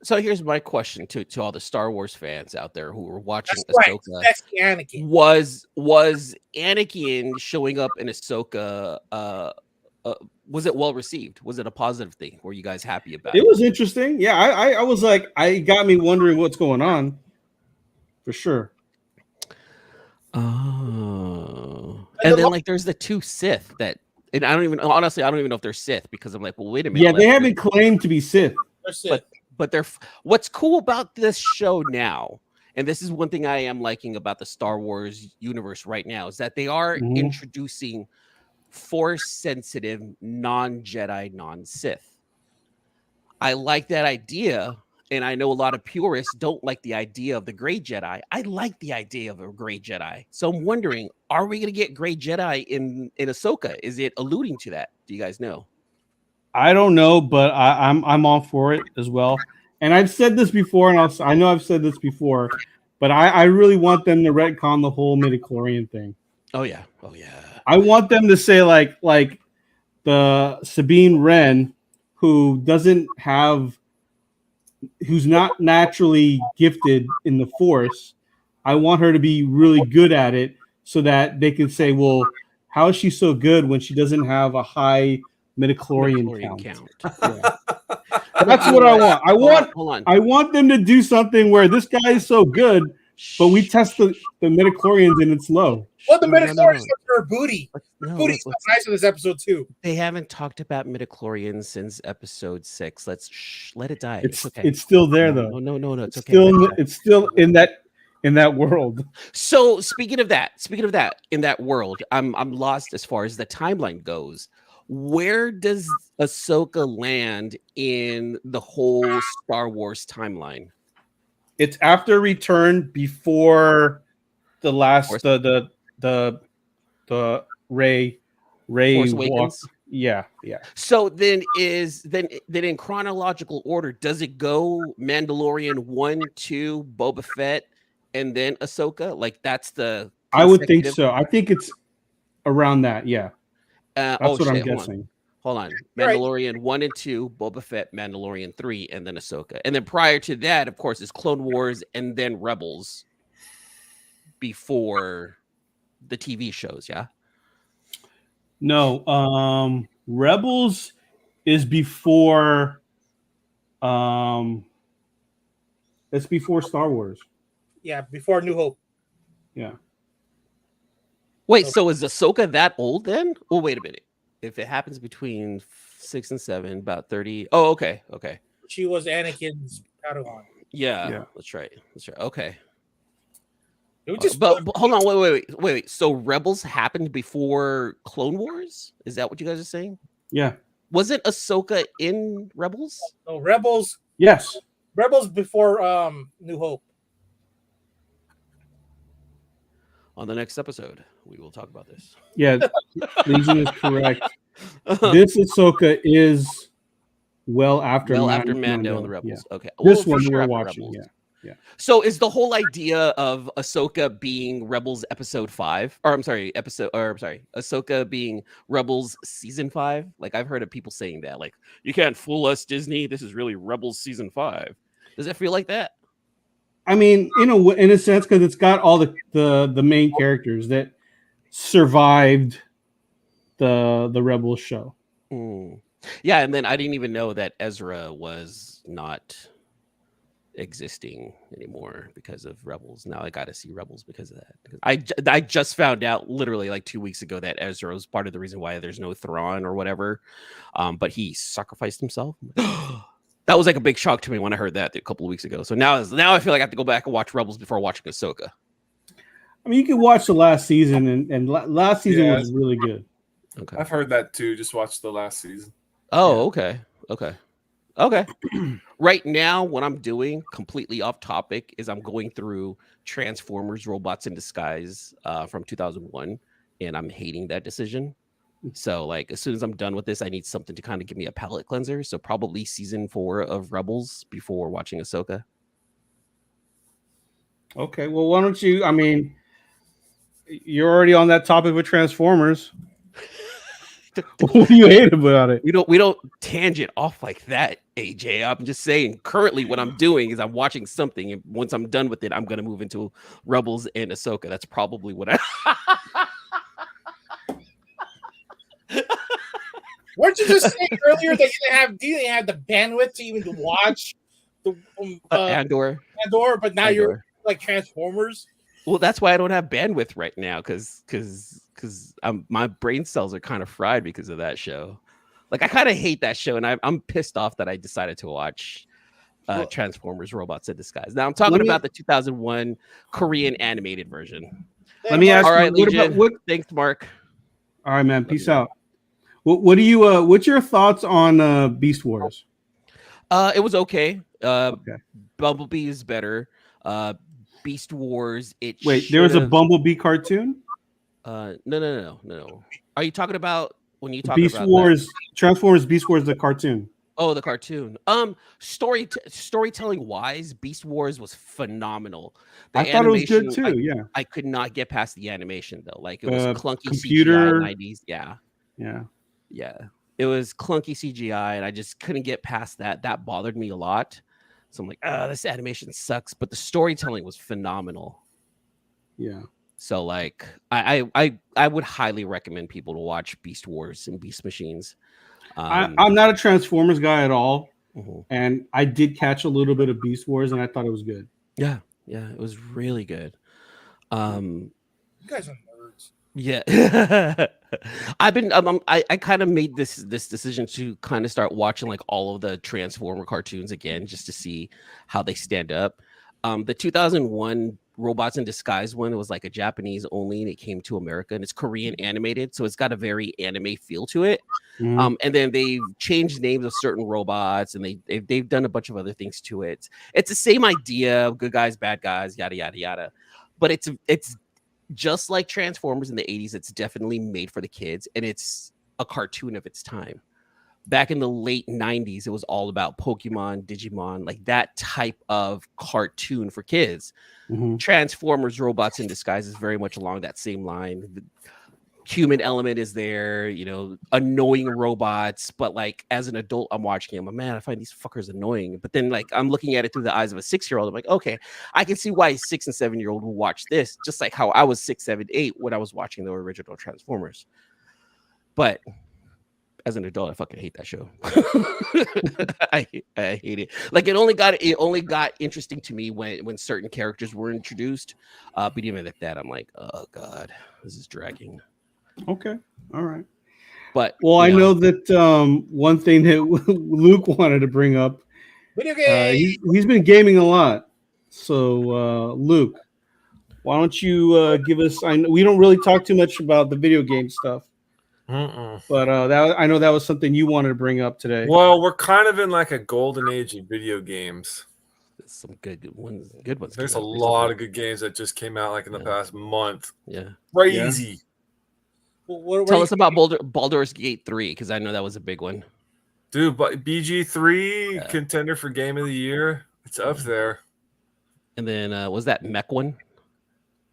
here's my question to all the Star Wars fans out there who were watching Ahsoka. That's Anakin. Was Anakin showing up in Ahsoka? Was it well received? Was it a positive thing? Were you guys happy about it? It was interesting. Yeah, I was like, it got me wondering what's going on. For sure. Oh. And then like there's the two Sith that, and I don't even know if they're Sith, because I'm like, well, wait a minute. Yeah, they haven't claimed to be Sith. But they're what's cool about this show now, and this is one thing I am liking about the Star Wars universe right now, is that they are introducing Force sensitive, non-Jedi, non-Sith. I like that idea, and I know a lot of purists don't like the idea of the Gray Jedi. I like the idea of a Gray Jedi. So I'm wondering, are we going to get Gray Jedi in Ahsoka? Is it alluding to that? Do you guys know? I don't know, but I'm all for it as well. And I've said this before, and I know I've said this before, but I really want them to retcon the whole midichlorian thing. Oh yeah. I want them to say like the Sabine Wren, who's not naturally gifted in the Force. I want her to be really good at it, so that they can say, well, how is she so good when she doesn't have a high midichlorian count? Yeah. That's what I want. Hold on. I want them to do something where this guy is so good, but we test the midichlorians and it's low. Well, the midichlorians are her booty. Her booty's so nice in this episode too. They haven't talked about midichlorians since episode 6. Let's let it die. It's okay. It's still there though. No. It's okay. It's still in that world. So speaking of that, in that world, I'm lost as far as the timeline goes. Where does Ahsoka land in the whole Star Wars timeline? It's after Return, before the last the Rey Force Awakens? Yeah. So then in chronological order, does it go Mandalorian 1, 2, Boba Fett, and then Ahsoka? Like that's the I would think so. I think it's around that. Yeah. That's what I'm guessing. Hold on. You're right. Mandalorian 1 and 2, Boba Fett, Mandalorian 3, and then Ahsoka. And then prior to that, of course, is Clone Wars and then Rebels before the TV shows, yeah? No, Rebels is before it's before Star Wars. Yeah, before New Hope. Yeah. Wait, so is Ahsoka that old then? Oh, wait a minute. If it happens between 6 and 7, about 30. Oh, okay. Okay. She was Anakin's Padawan. Yeah. That's right. Okay. But hold on, wait. So Rebels happened before Clone Wars? Is that what you guys are saying? Yeah. Wasn't Ahsoka in Rebels? No, Rebels. Yes. Rebels before New Hope. On the next episode, we will talk about this. Yeah, Legion is correct. This Ahsoka is well after Mando and the Rebels. Yeah. Okay. This one we're watching. Rebels. Yeah. So is the whole idea of Ahsoka being Rebels episode 5, or Ahsoka being Rebels season 5? Like I've heard of people saying that, like, you can't fool us, Disney. This is really Rebels season 5. Does it feel like that? I mean, in a sense, because it's got all the main characters that survived the Rebels show. Yeah, and then I didn't even know that Ezra was not existing anymore because of Rebels. Now I got to see Rebels because of that. I just found out literally like 2 weeks ago that Ezra was part of the reason why there's no Thrawn or whatever. But he sacrificed himself. That was like a big shock to me when I heard that a couple of weeks ago. So now I feel like I have to go back and watch Rebels before watching Ahsoka. I mean, you can watch the last season, and last season was really good. Okay, I've heard that too. Just watch the last season. Oh, okay. Right now, what I'm doing, completely off topic, is I'm going through Transformers: Robots in Disguise from 2001, and I'm hating that decision. So, like, as soon as I'm done with this, I need something to kind of give me a palate cleanser. So, probably season 4 of Rebels before watching Ahsoka. Okay, well, why don't you? I mean, you're already on that topic with Transformers. What do you hate about it? We don't tangent off like that, AJ. I'm just saying. Currently, what I'm doing is I'm watching something, and once I'm done with it, I'm gonna move into Rebels and Ahsoka. That's probably what I. Weren't you just saying earlier that you didn't have the bandwidth to even watch the Andor? But now you're like Transformers. Well, that's why I don't have bandwidth right now, because my brain cells are kind of fried because of that show. Like, I kind of hate that show, and I'm pissed off that I decided to watch Transformers: Robots in Disguise. Now I'm talking about the 2001 Korean animated version. Let me ask you. All right, Legion. Thanks, Mark. All right, man. Peace out. What do you? What's your thoughts on Beast Wars? It was okay. Okay. Bumblebee is better. Beast Wars. There was a Bumblebee cartoon. No. Are you talking about when you talk Beast about Wars? That? Transformers Beast Wars, the cartoon. Oh, the cartoon. Storytelling wise, Beast Wars was phenomenal. I thought it was good too. Yeah. I could not get past the animation though. Like, it was clunky computer CGI 90s. Yeah. It was clunky CGI, and I just couldn't get past that. That bothered me a lot. So I'm like, this animation sucks, but the storytelling was phenomenal. Yeah. So, like, I would highly recommend people to watch Beast Wars and Beast Machines. I'm not a Transformers guy at all, and I did catch a little bit of Beast Wars, and I thought it was good. Yeah, it was really good. You guys are nerds. Yeah. I've been I kind of made this decision to kind of start watching like all of the Transformer cartoons again, just to see how they stand up. The 2001 Robots in Disguise one, it was like a Japanese only, and it came to America, and it's Korean animated, so it's got a very anime feel to it. And then they've changed names of certain robots, and they've done a bunch of other things to it. It's the same idea of good guys, bad guys, yada yada yada, but it's just like Transformers in the 80s. It's definitely made for the kids, and it's a cartoon of its time. Back in the late 90s, it was all about Pokemon, Digimon, like that type of cartoon for kids. Transformers Robots in Disguise is very much along that same line. human element is there, annoying robots. But like as an adult, I'm watching him. Man, I find these fuckers annoying. But then like I'm looking at it through the eyes of a 6-year-old. I'm like, okay, I can see why a 6 and 7-year-old will watch this, just like how I was 6, 7, 8 when I was watching the original Transformers. But as an adult, I fucking hate that show. I hate it. Like it only got interesting to me when certain characters were introduced. But even at that, I'm like, oh god, this is dragging. Okay, all right. But I know that one thing that Luke wanted to bring up. Video game. He's been gaming a lot. So Luke, why don't you give us? We don't really talk too much about the video game stuff. But I know that was something you wanted to bring up today. Well, we're kind of in like a golden age of video games. There's some good ones. There's a lot of good games that just came out like in the past month. Yeah, crazy. Yeah. Tell us about Baldur's Gate 3 because I know that was a big one. Dude, but BG3 contender for Game of the Year. It's up there. And then was that Mech one?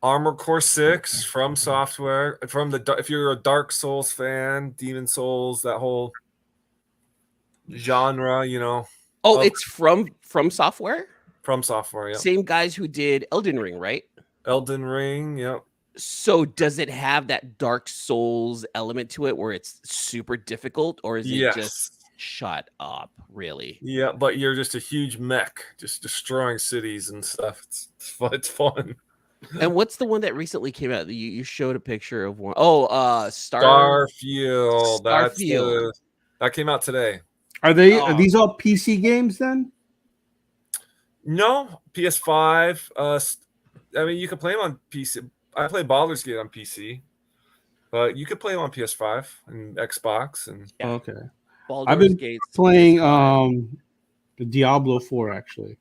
Armored Core 6 from Software. If you're a Dark Souls fan, Demon Souls, that whole genre, Oh, it's from Software? From Software, yeah. Same guys who did Elden Ring, right? Elden Ring, yep. So does it have that Dark Souls element to it where it's super difficult, or is it just shut up, really? Yeah, but you're just a huge mech, just destroying cities and stuff. It's fun. And what's the one that recently came out? You showed a picture of one. Oh, Starfield. Starfield. That came out today. Are these all PC games then? No, PS5. I mean, you can play them on PC. I play Baldur's Gate on PC, but you could play them on PS5 and Xbox. And okay, I've been playing the Diablo 4 actually.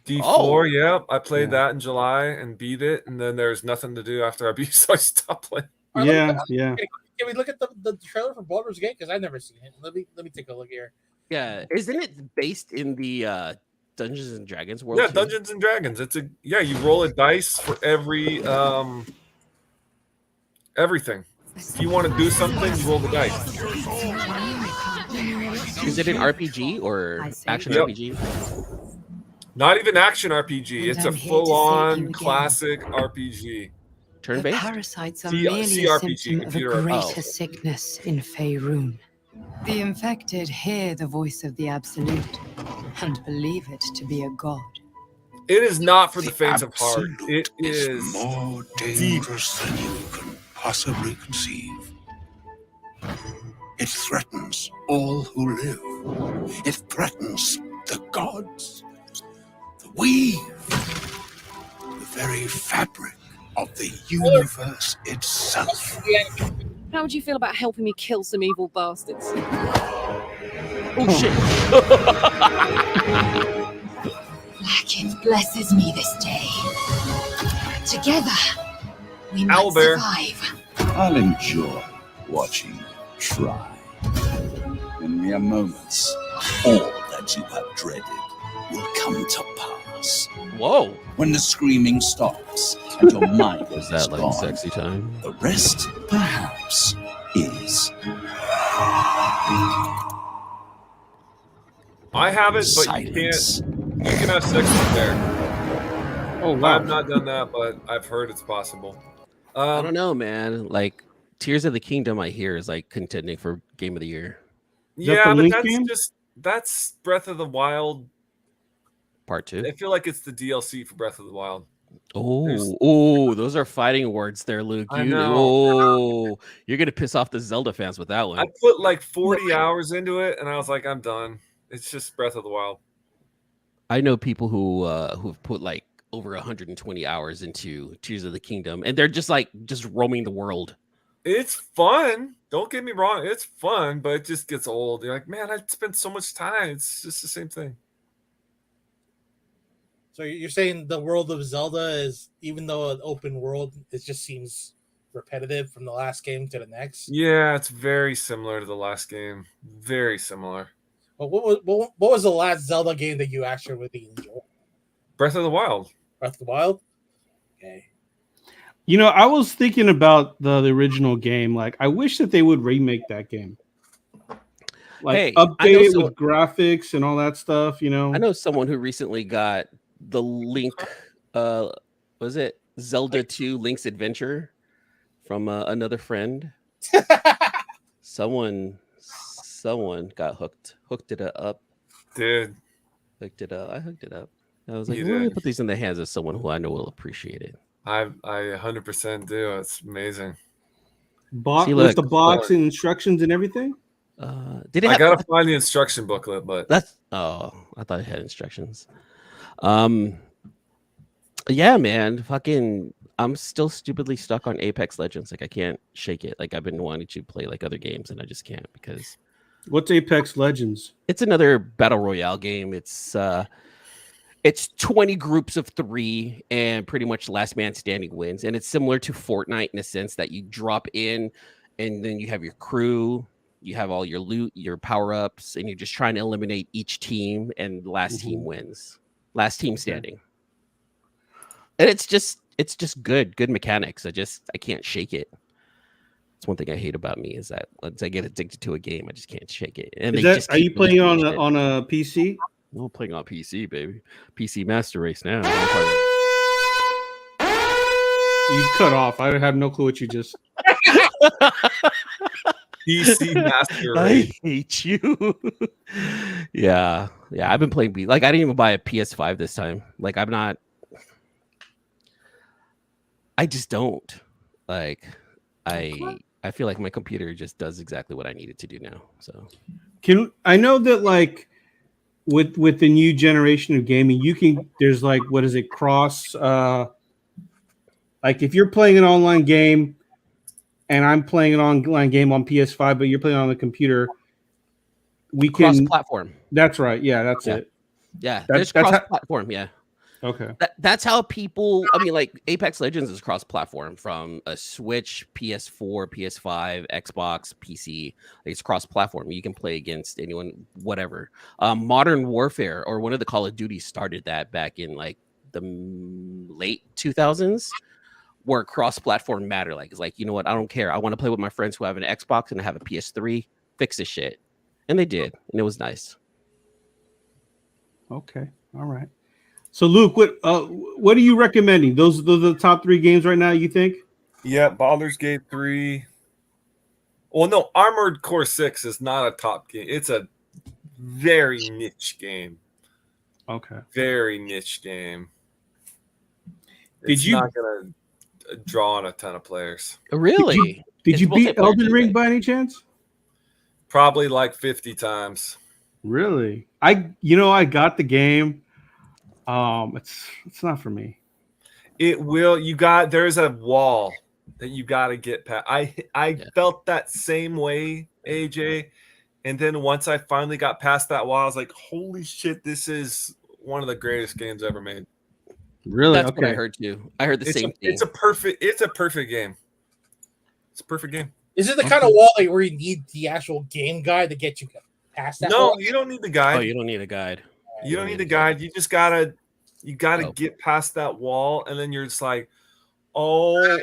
D4, yep. I played that in July and beat it, and then there's nothing to do after I beat, so I stopped playing. Yeah. Can we look at the trailer for Baldur's Gate? Because I've never seen it. Let me take a look here. Yeah, isn't it based in the Dungeons and Dragons world? Yeah, too? Dungeons and Dragons. You roll a dice for every everything. If you want to do something, you roll the dice. Is it an RPG or action RPG? Not even action RPG. It's a full-on classic RPG. Turn-based? Parasites are merely a symptom of a greater sickness in Faerun. The infected hear the voice of the Absolute and believe it to be a god. It is not for the faint of heart. It is more dangerous than you can possibly conceive. It threatens all who live. It threatens the gods. The weave. The very fabric of the universe itself. How would you feel about helping me kill some evil bastards? Oh shit. Blackett blesses me this day. Together, we might survive. I'll enjoy watching you try. In mere moments, all that you have dreaded will come to pass. Whoa. When the screaming stops and your mind is that like gone, sexy time? The rest, perhaps, is... I haven't, but silence. You can have sex with there. Oh, wow. I've not done that, but I've heard it's possible. I don't know, man. Like Tears of the Kingdom, I hear is like contending for Game of the Year. Yeah, but that's Breath of the Wild Part 2. I feel like it's the DLC for Breath of the Wild. Oh, those are fighting words there, Luke. I know. You're gonna piss off the Zelda fans with that one. I put like 40 hours into it, and I was like, I'm done. It's just Breath of the Wild. I know people who've put like over 120 hours into Tears of the Kingdom, and they're just roaming the world. It's fun. Don't get me wrong. It's fun, but it just gets old. You're like, man, I spent so much time. It's just the same thing. So you're saying the world of Zelda is, even though an open world, it just seems repetitive from the last game to the next? Yeah, it's very similar to the last game. Very similar. Well, what was the last Zelda game that you actually really enjoyed? Breath of the Wild. Breath of the Wild? Okay. You know, I was thinking about the original game. Like, I wish that they would remake that game. Like, Hey, update it with graphics and all that stuff. You know, I know someone who recently got the Link. Was it Zelda 2: Link's Adventure from another friend? someone got hooked it up. Dude, hooked it up. I hooked it up. I was like, You let me did. put these in the hands of someone who I know will appreciate it. I 100% do. It's amazing. with look, the box and instructions and everything. Did it I have, gotta find the instruction booklet, but that's I thought it had instructions. Yeah, man, fucking, I'm still stupidly stuck on Apex Legends. Like, I can't shake it. Like, I've been wanting to play like other games, and I just can't because What's Apex Legends? it's another battle royale game. It's 20 groups of 3, and pretty much last man standing wins. And it's similar to Fortnite in a sense that you drop in, and then you have your crew, you have all your loot, your power ups, and you're just trying to eliminate each team, and the last team wins. Last team standing. And it's just good mechanics. I can't shake it. It's one thing I hate about me is that once I get addicted to a game, I just can't shake it. And Are you playing on a PC? No, playing on PC, baby. PC Master Race now. You cut off. I have no clue what you just. PC Master I Race. hate you. yeah. I've been playing like I didn't even buy a PS5 this time. Like I just don't. Like I feel like my computer just does exactly what I need it to do now. So I know that like with the new generation of gaming, there's like what is it, cross like if you're playing an online game and I'm playing an online game on PS5, but you're playing on the computer, we cross can platform. That's right. Yeah, that's it. Yeah, there's cross platform. Yeah. Okay. That's how people. I mean, like Apex Legends is cross-platform from a Switch, PS4, PS5, Xbox, PC. Like, it's cross-platform. You can play against anyone, whatever. Modern Warfare or one of the Call of Duty started that back in like the late 2000s, where cross-platform mattered. Like, it's like, you know what? I don't care. I want to play with my friends who have an Xbox and I have a PS3. Fix this shit, and they did, and it was nice. Okay. All right. So, Luke, what are you recommending? Those are the top 3 games right now, you think? Yeah, Baldur's Gate 3. Well, no, Armored Core 6 is not a top game. It's a very niche game. Okay. Very niche game. Did you not going to draw on a ton of players. Really? Did you beat Elden Ring by any chance? Probably like 50 times. Really? I got the game. It's not for me. It will. There's a wall that you got to get past. I felt that same way, AJ. And then once I finally got past that wall, I was like, holy shit, this is one of the greatest games ever made. Really? That's what I heard too. I heard the same thing. It's a perfect game. It's a perfect game. Is it the kind of wall where you need the actual game guide to get you past that? No, wall? you don't need the guide. Oh, you don't need a guide. You don't need the guide. You just gotta get past that wall, and then you're just like, oh.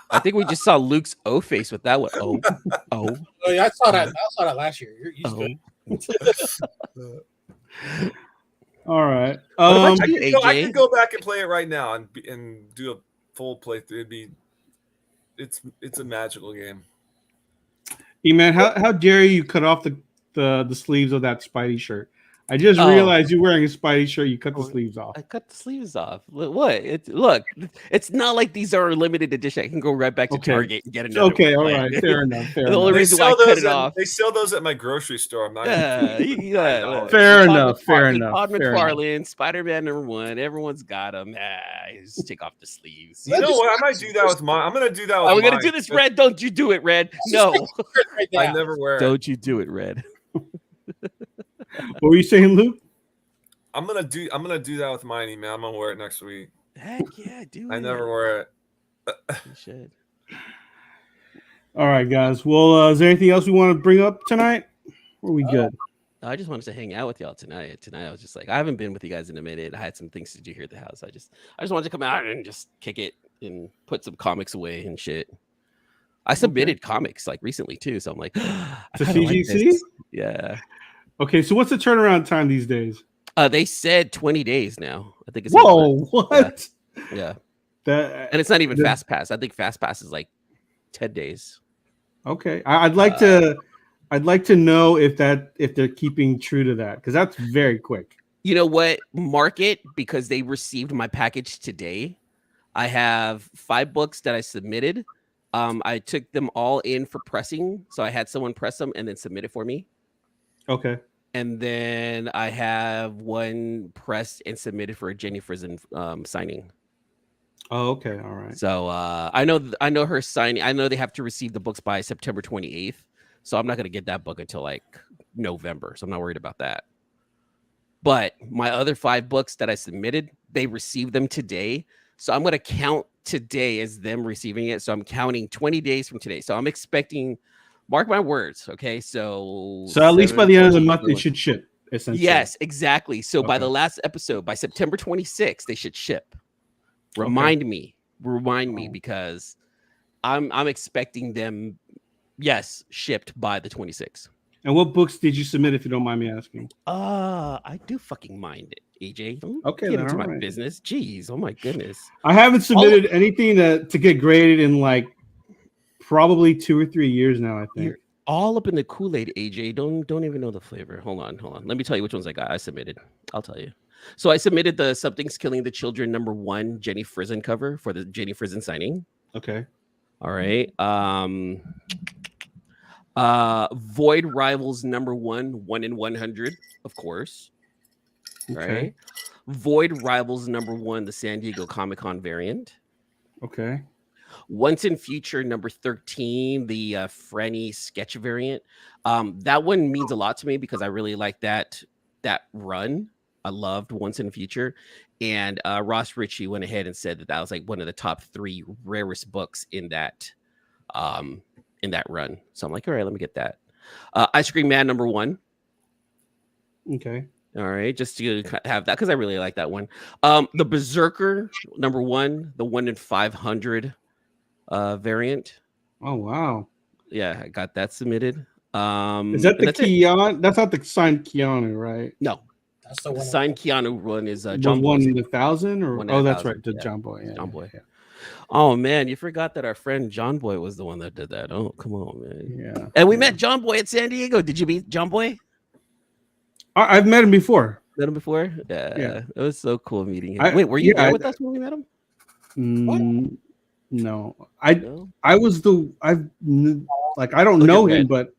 I think we just saw Luke's O face with that one. Oh. Yeah, I saw that last year. You're good. All right. I could go back and play it right now and do a full playthrough. It's a magical game. Hey man, how dare you cut off the sleeves of that Spidey shirt? I just realized you're wearing a Spidey shirt. You cut the sleeves off. I cut the sleeves off. What? Look, it's not like these are limited edition. I can go right back to Target and get another. Okay, all right, fair enough. The only reason why I cut it off. They sell those at my grocery store. I'm not. Fair enough. Todd McFarlane, Spider-Man #1. Everyone's got them. Just take off the sleeves. You know what? I might do that with mine. I'm gonna do that. We're gonna do this, Red. Don't you do it, Red? No, I never wear it. Don't you do it, Red? What were you saying, Luke? I'm gonna do that with mine, man. I'm gonna wear it next week. Heck yeah, dude. I never wear it. You should. All right, guys. Well, is there anything else we want to bring up tonight? Or are we good? I just wanted to hang out with y'all tonight. Tonight, I was just like, I haven't been with you guys in a minute. I had some things to do here at the house. I just wanted to come out and just kick it and put some comics away and shit. I submitted comics like recently too, so I'm like, I to kinda like CGC. this. Yeah. Okay, so what's the turnaround time these days? They said 20 days now. I think it's Whoa, what? Yeah. That And it's not even Fast Pass. I think Fast Pass is like 10 days. Okay, I'd like to know if they're keeping true to that, because that's very quick. You know what? Mark it, because they received my package today. I have 5 books that I submitted. I took them all in for pressing, so I had someone press them and then submit it for me. Okay. And then I have 1 pressed and submitted for a Jenny Frizen signing. Oh, okay, all right. So I know her signing. I know they have to receive the books by September 28th. So I'm not gonna get that book until like November. So I'm not worried about that. But my other 5 books that I submitted, they received them today. So I'm gonna count today as them receiving it. So I'm counting 20 days from today. So I'm expecting, mark my words, okay? So at least by the end of the month, it should ship, essentially. Yes, exactly. So by the last episode, by September 26th, they should ship. Remind me, because I'm expecting them, yes, shipped by the 26th. And what books did you submit, if you don't mind me asking? I do fucking mind it, AJ. Don't Okay, get into my right. business. Jeez, oh my goodness. I haven't submitted anything to get graded in like probably 2 or 3 years now, I think. You're all up in the Kool-Aid, AJ. Don't even know the flavor. Hold on. Let me tell you which ones I submitted. I'll tell you. So I submitted the Something's Killing the Children #1 Jenny Frizen cover for the Jenny Frizen signing. Okay. All right. Void Rivals #1 1 in 100, of course. Okay. Right. Void Rivals #1, the San Diego Comic-Con variant. Okay. Once in Future #13, the Franny sketch variant. That one means a lot to me because I really like that run. I loved Once in Future, and Ross Ritchie went ahead and said that was like one of the top 3 rarest books in that run. So I'm like, all right, let me get that. Ice Cream Man #1. Okay. All right, just to have that because I really like that one. The Berserker #1, the 1 in 500 variant. Oh wow. Yeah, I got that submitted. Is that the Keanu? That's not the signed Keanu, right? No. That's the one. Signed Keanu one is John John Boy. Boy. 1,000 or that's right, the John Boy. Yeah, John Boy. Yeah. Oh man, you forgot that our friend John Boy was the one that did that. Oh, come on, man. Yeah. And we met John Boy at San Diego. Did you meet John Boy? I've met him before. Met him before? Yeah. It was so cool meeting him. Wait, were you there with us when we met him? No. I was I don't know him, but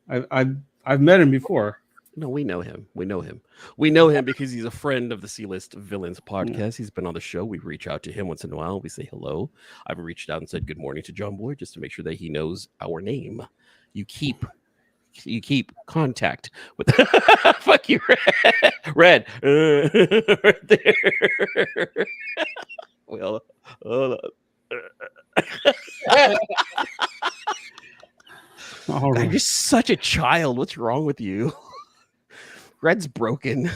I've met him before. No, we know him. We know him because he's a friend of the C-List Villains podcast. Yeah. He's been on the show. We reach out to him once in a while. We say hello. I've reached out and said good morning to John Boy just to make sure that he knows our name. You keep contact with fuck you, Red. Right there. Well, God, you're such a child. What's wrong with you? Red's broken.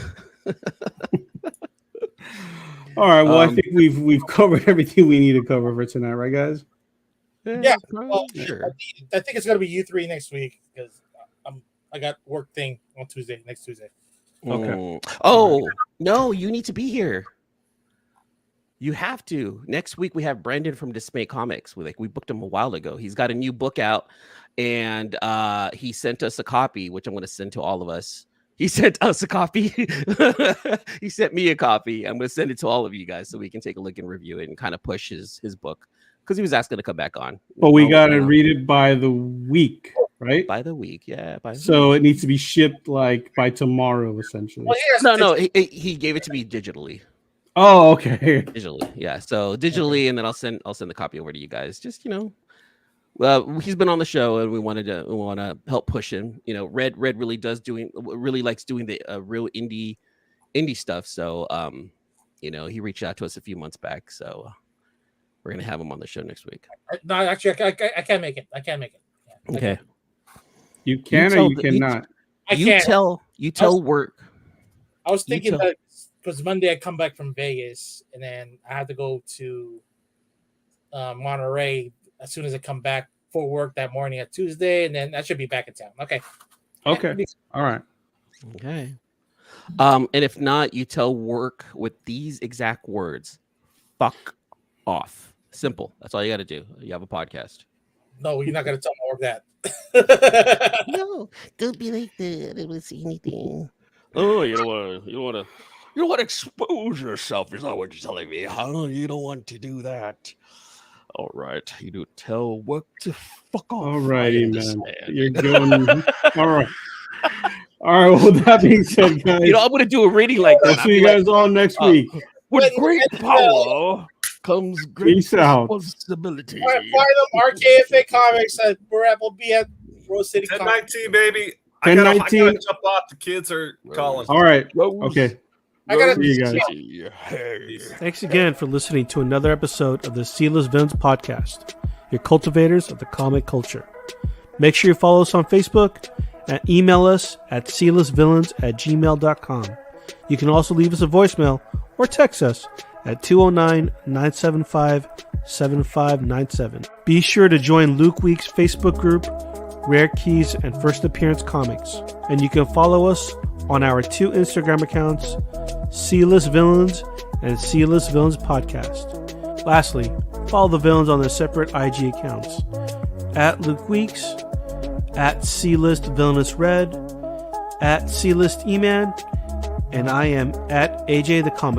All right. Well, I think we've covered everything we need to cover for tonight, right, guys? Yeah. Well, sure. I think it's gonna be U3 next week because I got work thing on next Tuesday. Okay. Oh no, you need to be here. You have to. Next week we have Brandon from Dismay Comics. We booked him a while ago. He's got a new book out, and he sent us a copy, which I'm going to send to all of us. He sent us a copy. He sent me a copy. I'm going to send it to all of you guys so we can take a look and review it and kind of push his book because he was asking to come back on. But we got to read it by the week, right? By the week, yeah. So it needs to be shipped like by tomorrow, essentially. Well, no. He gave it to me digitally. Oh, okay. Digitally, yeah. So digitally, and then I'll send the copy over to you guys. Just he's been on the show, and we want to help push him. Red really likes doing the real indie stuff. So he reached out to us a few months back. So we're gonna have him on the show next week. No, actually, I can't make it. I can't make it. Okay. You can or you cannot. I can't. You tell work. I was thinking that because Monday I come back from Vegas and then I have to go to Monterey as soon as I come back for work that morning at Tuesday, and then I should be back in town. Okay. All right. Okay. And if not, you tell work with these exact words: "Fuck off." Simple. That's all you got to do. You have a podcast. No, you're not gonna tell my work that. No, don't be like that. I don't see anything. Oh, you don't want to expose yourself. Is that what you're telling me? Huh? You don't want to do that. All right, you do tell work to fuck off. All righty, man. You're going. All right. All right. Well, with that being said, guys, I'm going to do a reading like that. We'll see you guys all next week. With great power comes great responsibility. All right, find them RKFA Comics at we'll be at Rose City. 1019, baby. 1019. I gotta jump off. The kids are calling. All right. Okay. I gotta see you guys. Thanks again for listening to another episode of the Sealess Villains podcast, your cultivators of the comic culture. Make sure you follow us on Facebook and email us at sealessvillains@gmail.com. You can also leave us a voicemail or text us at 209-975-7597. Be sure to join Luke Week's Facebook group, Rare Keys and First Appearance Comics. And you can follow us on our 2 Instagram accounts, Sealess Villains and Sealess Villains Podcast. Lastly, follow the villains on their separate IG accounts, at Luke Weeks, at C-List Villainous Red, at C-List E-Man, and I am at AJ the Comic